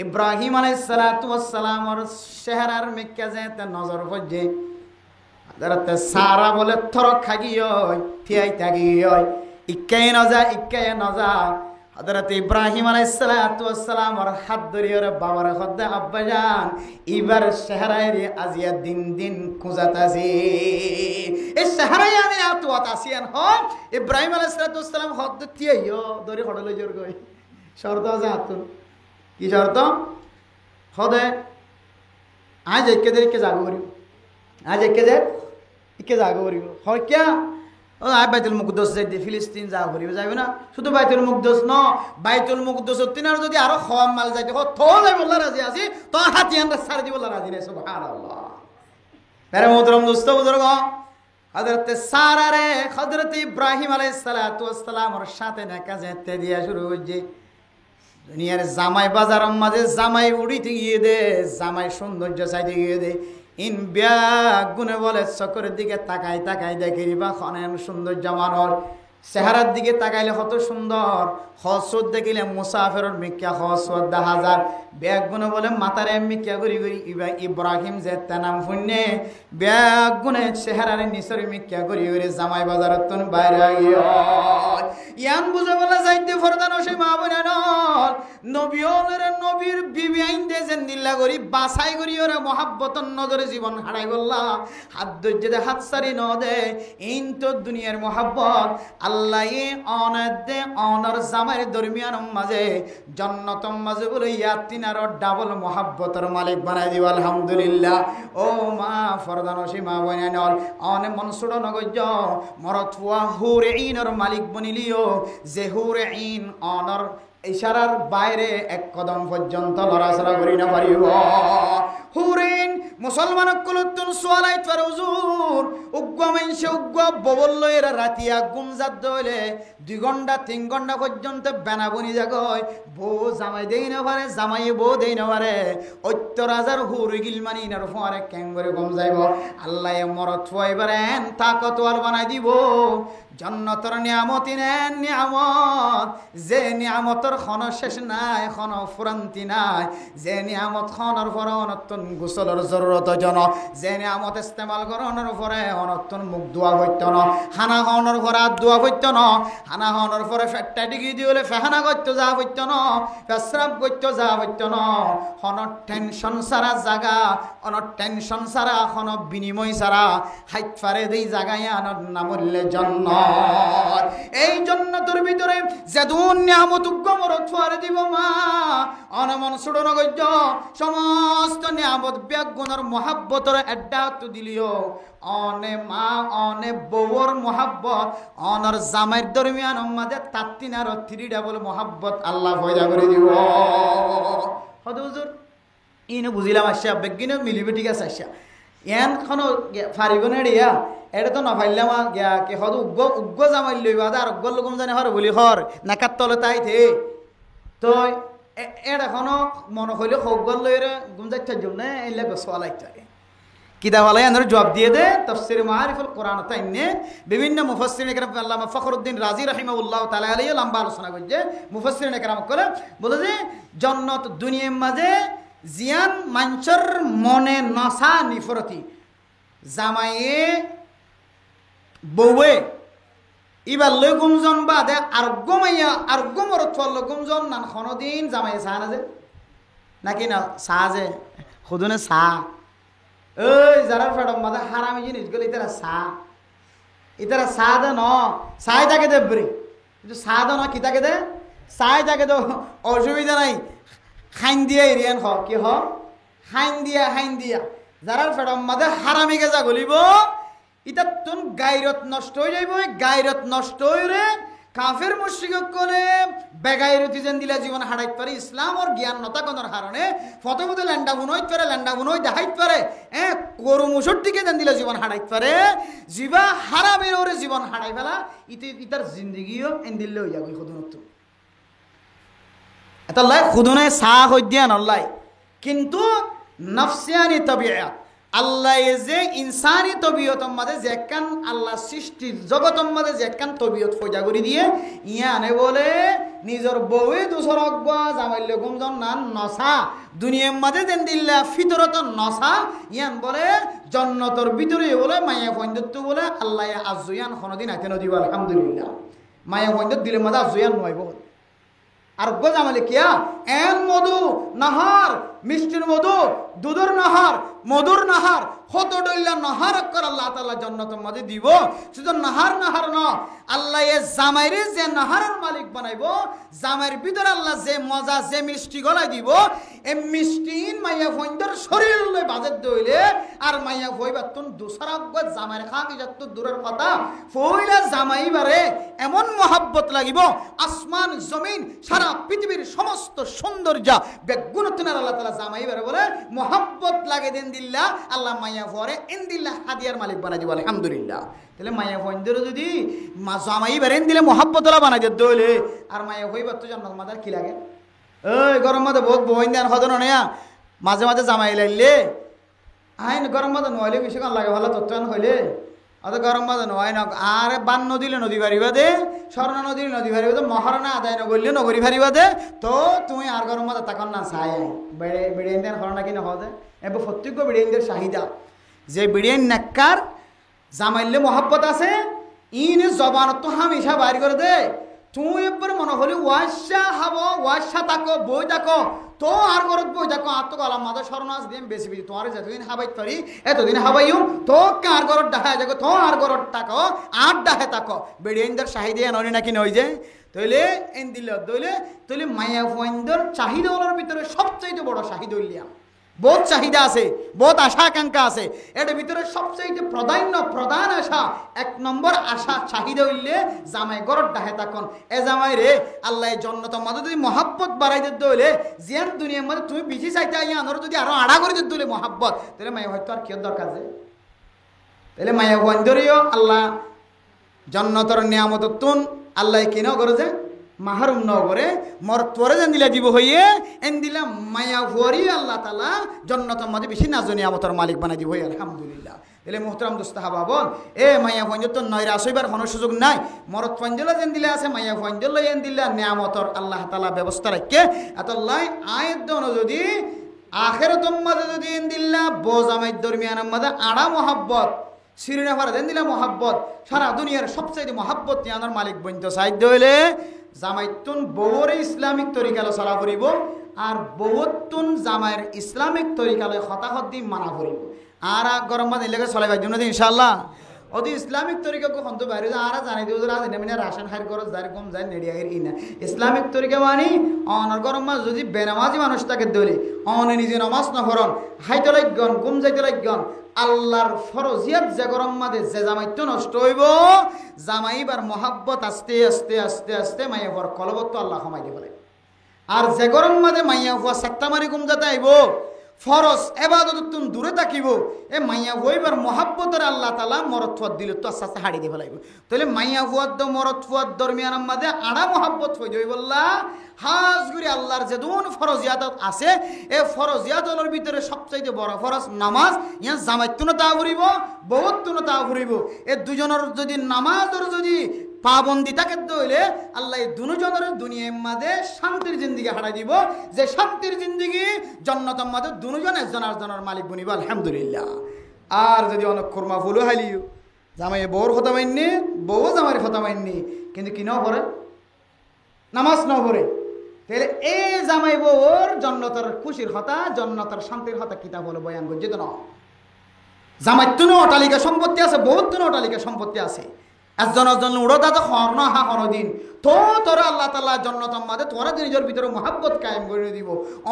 [SPEAKER 1] ইব্রাহিম আলাইহিসসালামের চেহারার মেক্কা যে নজর পড়ছে দাঁড়াতে সারা বলে থর খাগিয় থিয়াই তাগিয় ইক্কাই নজা হযরত ইব্রাহিম আলাইহিসসালামের হাত ধরিয়ে বাবার খদ্দে আব্বাজান এবার চেহারায় আজিয়া দিন দিন খুঁজাতাছি এই চেহারায় আমি আতুয়াত আসিয়ান হ ইব্রাহিম আলাইহিসসালাম খদ্দ থিয়াইও ধরে হড়লে জোর গই শর্ত আছে হাতুন কি শর্ত হদে আজ একে জাগো করিব আজ একে জাগো করিব হয় কিয়া ও আয় বাইতুল মুকদ্দাস যাইতে ফিলিস্তিন যা করিবে যাইবে না শুধু বাইতুল মুকদ্দাস ন বাইতুল মুকদ্দাস তিনার যদি আরো খাওয়া মাল যাইতে তো যাই বললা রাজি আছি তো হাতিয়ানটা ছাড়ি দিব রাজি নাই সুবহানাল্লাহ মেরে মোহতরম দোস্ত বুজুর্গ হযরত সারা রে হযরত ইব্রাহিম আলাইহিস সালাতু ওয়াস সালামের সাথে দেখা যেতে দিয়া শুরু হইছে দুনিয়ার জামাই বাজারের মাঝে জামাই উড়িতে গিয়ে দে জামাই সৌন্দর্য চাইতে গিয়ে দে ইন ব্যাগ গুনে বলে চকরের দিকে তাকাই তাকাই দেখি বা খনেন সৌন্দর্য মানর চেহারার দিকে তাকাইলে কত সুন্দর হসরত দেখিলে মুসাফিরের মিক্কা হসরত দেখা যায় ব্যাগ গুনে বলে মাতারে মিক্কা করি করি ইব্রাহিম যে নাম শুনে ব্যাগ গুনে চেহারার নিচরে মিক্কা করি করি জামাই বাজারত তুন বাইরে গিয়ে ইয়ান বুঝে বলে যাইতে ফরদান সে মা বোনা নল নবীর নবীর বিবি আইন দে যে নিল্লা করি বাছাই করি ওরে মহাব্বতন নজরে জীবন হারাই বললা হাত দজ্জে হাত সারি ন দে ইন তো দুনিয়ার মহাব্বত আল্লাহ এ অনার দে অনার জামাইর দরমিয়ান মাঝে জান্নাতম মাঝে বলে ইয়াতিনার ডাবল মহাব্বতের মালিক বানাই দিব আলহামদুলিল্লাহ ও মা ফরদান সে মা বোনা নল অনে মনসুর নগজ মরথুয়া হুরে ইনর মালিক বনিলিও যে হুরে ইন অনর ইশারার বাইরে এক কদম পর্যন্ত লড়াচড়া করি না পারিব হুরিন মুসলমান কুলুতুন সোয়ালাই তোর হুজুর উগ্গ মাইনসে উগ্গ ববল এরা রাতিয়া গুমজাত দইলে 2 ঘন্টা 3 ঘন্টা পর্যন্ত বেনাবনি জাগয় বউ জামাই দেই না পারে জামাই বউ দেই না পারে 70,000 হুরি গিলমানি নার ফরে কেং করে গম যাইব আল্লাহ মরত ফয়বারেন তাকতওয়াল বানাই দিব জান্নাতের নিয়ামত নেন নিয়ামত যে নিয়ামতের খন শেষ নাই খন ফুরান্তি নাই যে নিয়ামত খনের পরে অনতন গোসলের জরুরত জন যে নিয়ামত ইস্তেমাল করানোর পরে অনতন মুখ দোয়া হইত ন হানা খাওয়ানোর পরে হাত দোয়া হইত ন হানা খাওয়ানোর পরে ফেটটা ডিগি দিলে ফেহানা করতে যা হইত ন পেশরাব করতে যা হইত ন খন টেনশন সারা জাগা অন টেনশন সারা খন বিনিময় সারা হাইট ফারে দেই জাগায় আনন্দ নামলে জন্ম এই জান্নাতের ভিতরে যেদুন নিয়ামত উগ্গমরত ফারে দিব মা অনমন সুড়ন গজ্জ সমস্ত নিয়ামত ব্যাগুণর মহাব্বতর এড্ডা তো দিলিও অনে মা অনে বউর মহাব্বত অনর জামাইর দরমিয়ান মাঝে তাত্তিনার 3 ডাবল মহাব্বত আল্লাহ পয়দা করে দিব হদ হুজুর ইনে বুঝিলাম আসা বেগিনে মিলিবে ঠিক আছে আসা এন খন ফারিব না রিয়া এটা তো নফাইলাম গিয়া কে হদ উগ্গ উগ্গ জামাই লইবা আর উগ্গ লোকম জানে হর বলি হর নাকাত তলে তাই থে তো এর এখনো মনে হইলে হগ্গল লইরে গুম যাইতে জন্য এলে বসওয়ালাইতে কিতাবালাই আনর জবাব দিয়ে দে তাফসীর মারিফুল কোরআন তাইনে বিভিন্ন মুফাসসিরিন کرام আল্লামা ফখরুদ্দিন রাজি রাহিমাহুল্লাহ তাআলা আলাইহি লম্বা আলোচনা করছে মুফাসসিরিন کرام করে বলে যে জান্নাত দুনিয়ার মাঝে জিয়ান মানচর মনে নসা নিফরতি জামাইয়ে বউয়ে ইবার লই গুমজন বাদে আর গমাইয়া আর গমর থল গুমজন নান খনদিন জামাইয়ে সাহ না যে নাকি না সাহ যে খুদনে সাহ ওই যারা ফেডম মাঝে হারামি জিনিস গেলে ইতারা সাহ দে ন সাই তাকে দে বরে কিন্তু সাহ দে ন কি তাকে দে সাই তাকে তো অসুবিধা নাই খাইন দিয়া এরিয়ান হ কি হ খাইন দিয়া যারা ফেডম মাঝে হারামি গেজা গলিব ইতা তুন গায়রত নষ্ট হয়ে যাইব গায়রত নষ্ট হইরে কাফের মুশরিক করে বেগায়রতি যেন দিলা জীবন হারাইত পারে ইসলাম আর জ্ঞান নতাকনের কারণে ফতফতে ল্যান্ডা বুনইত দেখাইত পারে করমুসর দিকে যেন দিলা জীবন হারাইত পারে জিবা হারামের ওরে জীবন হারাই ফেলা ইতার জিন্দগিও এন্দিল্লে হইয়া গই খুদনত এটা লাই খুদনে সাহ হই দিয়া নল্লাই কিন্তু নফসিয়ানি তবিয়াত আল্লাহ যে ইনসানি তবিয়তর মাঝে যে একখান আল্লাহ সৃষ্টির জগতর মাঝে যে একখান তবিয়ত ফয়দা করে দিয়ে ইয়ানে বলে নিজের বউয়ে দুসর অজ্ঞা জামাইলে গুমজন নান নসা দুনিয়ার মাঝে যেন দিল্লা ফিতরত নসা ইয়ান বলে জন্নতর ভিতরে বলে মায়া পয়েন্ট বলে আল্লাহ আজয়ান কোনদিন আইতে নদীব আলহামদুলিল্লাহ মায়া পয়েন্ট দিলে মাঝে আজয়ান নয় বল আর গো জামাইলে কিয়া এন মধু নাহার মিষ্টির মধু, দুধুর নাহার, মধুর নাহার, হত ডইলা নাহার কর আল্লাহ তাআলা জান্নাতের মধ্যে দিব। শুধু নাহার ন, আল্লাহ এ জামাইরে যে নাহারের মালিক বানাইবো, জামাইয়ের ভিতরে আল্লাহ যে মজা, যে মিষ্টি গলায় দিব, এই মিষ্টিন মাইয়া ফইন্দর শরীর লই বাজেত দইলে আর মাইয়া ফইবার তুন দুসরা জামাইর খাকি যত দূরের কথা, ফইলা জামাই বারে এমন মহাব্বত লাগিব, আসমান জমিন সারা পৃথিবীর সমস্ত সৌন্দর্য বেগুণতনার আল্লাহ তাআলা জামাই বারে বলে মহাব্বত লাগে দেন দিল্লা, আল্লাহ মাইয়া ফরে ইনদিল্লাহ হাদিয়ার মালিক বানাই দিব। আলহামদুলিল্লাহ। তাহলে মাইয়া ফইন্দর যদি জামাই বারে দিলে মহাব্বতলা বানাই দিত দইলে আর মাইয়া ফইবার তো জান্নাত মাদার কি লাগে? ওই গরম মধ্যে বহুত বইন দেন হদন নেয়া মাঝে মাঝে জামাই লাইলে আইন গরম মধ্যে নহলে বেশি কান লাগে ভালো তত্ত্বান হইলে অত গরম মধ্যে নয় না। আর বান নদীলে নদী ভারিবা দে, স্বর্ণ নদীর নদী ভারিবা দে, মহারণা আদায় নগরলে নগরী ভারিবা দে, তো তুমি আর গরম মধ্যে তাকন না চাই বেড়ে বেড়িয়ে দেন হরণা কি নহ দে এবার প্রত্যেক বেড়িয়েদের চাহিদা যে বেড়িয়ে নেককার জামাইলে মহাব্বত আছে ইনে জবানত তো হামেশা বাইর করে দে। তুই এবার মনে হলি ওয়াশা হাব ওয়াশা তাকো বই তাকো তো আর গরত বই তাকো আর তো গলাম মাথা স্বর্ণাস দিয়ে বেশি বেশি তোমার যতদিন হাবাই পারি এতদিন হাবাইও তো কার গরত ডাহায় যাকো তো আর গরত তাকো আর ডাহে তাকো বেড়িয়েন্দার চাহিদা ননি নাকি নই যে তইলে এন দিল দইলে তইলে মায়া ফইন্দর চাহিদা ওর ভিতরে সবচেয়ে বড় চাহিদা হইলিয়া বহুত চাহিদা আছে, বহুত আশা আকাঙ্ক্ষা আছে। এর ভিতরে সবচেয়ে প্রধান আশা, এক নম্বর আশা চাহিদা হইলে জামাই গরত ডাহে তখন এ জামাই রে আল্লাহ জন্নতের মধ্যে যদি মহাব্বত বাড়াই দিতে হইলে জিয়ান দুনিয়ার মধ্যে তুমি বেশি চাইতে আইয়া আনর যদি আরো আড়া করে দিতে হইলে মহাব্বত, তাহলে মায়া হয়তো আর কিয় দরকার যে তাহলে মায়া বন্ধরিও আল্লাহ জন্নতর নিয়ামত তুন আল্লাহ কিনো করে যে মাহরুম নগরে মর তোরে যেন দিলা দিব হইয়ে এন দিলাম মায়া ভরি আল্লাহ তাআলা জন্নতের মধ্যে বেশি নাজনিয়ামতের মালিক বানাই দিব। আলহামদুলিল্লাহ। এলে মুহতারাম দোস্ত হাবাবন এ মায়া ফঞ্জল তো নয়রা আসইবার কোনো সুযোগ নাই, মরত ফঞ্জল যেন দিলে আছে মায়া ফঞ্জল এন দিলা নিয়ামতর আল্লাহ তাআলা ব্যবস্থা রাখে এতলাই আয়াত দন যদি আখিরাতের মধ্যে যদি এন দিলা বোজামাই দরমিয়ানের মধ্যে আড়া মোহাব্বত সিরিনা ফারা দেন দিলা মোহাব্বত সারা দুনিয়ার সবচেয়ে মোহাব্বত নিয়ানোর মালিক বইন্ত সাহিত্য হইলে জামাইতুন বউরে ইসলামিক তরিকালে চলা ফুরিব আর বউতুন জামাইয়ের ইসলামিক তরিকালে হতাহত দি মানা ফুরিব আর গরম বাদ এলাকা চলাই পাই দিন ইনশাল্লাহ। অতি ইসলামিক তরিকা কখন তো বাইরে আর জানাই দিও রাজ মানে রাশন হার খরচ যার কম যায় নেড়িয়াগের ইনা ইসলামিক তরিকা মানে অনর গরম মাস যদি বেনামাজি মানুষ তাকে দলে অনে নিজে নমাজ নহরণ হাইতে লাগন গুম যাইতে লাগন আল্লাহর ফরজিয়াত যে গরম মাদে যে জামাইতো নষ্ট হইব জামাইবার মহাব্বত আস্তে আস্তে আস্তে আস্তে মাইয়া হওয়ার কলবত আল্লাহ কমাই দিব। আর যে গরম মাদে মাইয়া হওয়া সাতটা মারি গুম যাতে আইব ফরজ এবাদত তুমি দূরে থাকিব এ মাইয়া হইবার মহাব্বতের আল্লাহ তাআলা মরদ ফুয়াদ দিলে তো আস্তে আস্তে হাড়ি দিয়ে ফেলাইব। তাহলে মাইয়া ফুয়াদ মরদ ফুয়াদ দরমিয়ানের মাঝে আড়া মহাব্বত হয়ে যাই বললা হাজ গুরি আল্লাহর যে দুন ফরজিয়াত আছে এ ফরজিয়াতর ভিতরে সবচাইতে বড় ফরজ নামাজ ইয়া জামাইতুন তা ফুরিব বহুত তা ফুরিব এ দুজনের যদি নামাজের যদি পাবন্দি তাকে দইলে আল্লাহ দুজনের দুনিয়ার মাঝে শান্তির জিন্দিগি হারাই দিব যে শান্তির জিন্দিগি জান্নাতের মাঝে দুজন একজন আরেকজনের মালিক বনিব। আলহামদুলিল্লাহ। আর যদি অনেক খুরমা ফুলও হালিও জামাই বউর কথা মাইনি বউ জামাইয়ের কথা মাইনি কিন্তু কি ন করে নামাজ ন করে তাহলে এই জামাই বউর জন্নতর খুশির কথা জন্নতর শান্তির কথা কিতাব হলো বয়ান করছে তো না। জামাই তুনো অটালিকা সম্পত্তি আছে বহুত তুনো অটালিকা সম্পত্তি আছে একজন উড়োদা তো হর্ণ হা হরদিন তো তোরা আল্লাহ তাআলা জান্নাতের মধ্যে তোরা নিজের ভিতরে মহাব্বত কায়েম করে দিব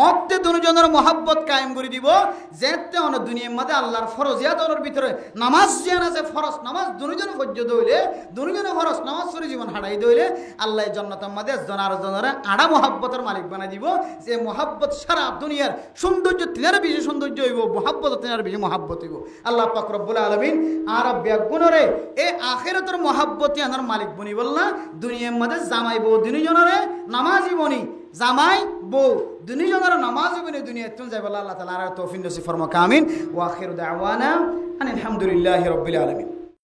[SPEAKER 1] অতে দুজনের মহাব্বত কায়েম করে দিব যেতে অন দুনিয়ার মধ্যে আল্লাহর ফরজিয়াতের ভিতরে নামাজ যেন আছে ফরজ নামাজ দুজন পর্যন্ত হইলে দুজন ফরজ নামাজ পড়ে জীবন হারাই দইলে আল্লাহ জান্নাতের মধ্যে জনার আড়া মহাব্বতের মালিক বানাই দিব যে মহাব্বত সারা দুনিয়ার সৌন্দর্য তিনার বেশি সৌন্দর্য হইব মহাব্বত তিনার বেশি মহাব্বত হইব। আল্লাহ পাক রব্বুল আলামিন আর ব্যাগুণরে এই আখিরাতের মহাব্বতই আনার মালিক বনি বলনা দুনিয়ার মধ্যে জামাই বউ দুজনের নামাজি বনি জামাই বউ দুজনের নামাজি বনি দুনিয়া তুন যাই বলা আল্লাহ তাআলা আর তৌফিক নসিব ফরমাক আমিন ওয়া আখিরু দাওয়ানা আলহামদুলিল্লাহি রাব্বিল আলামিন।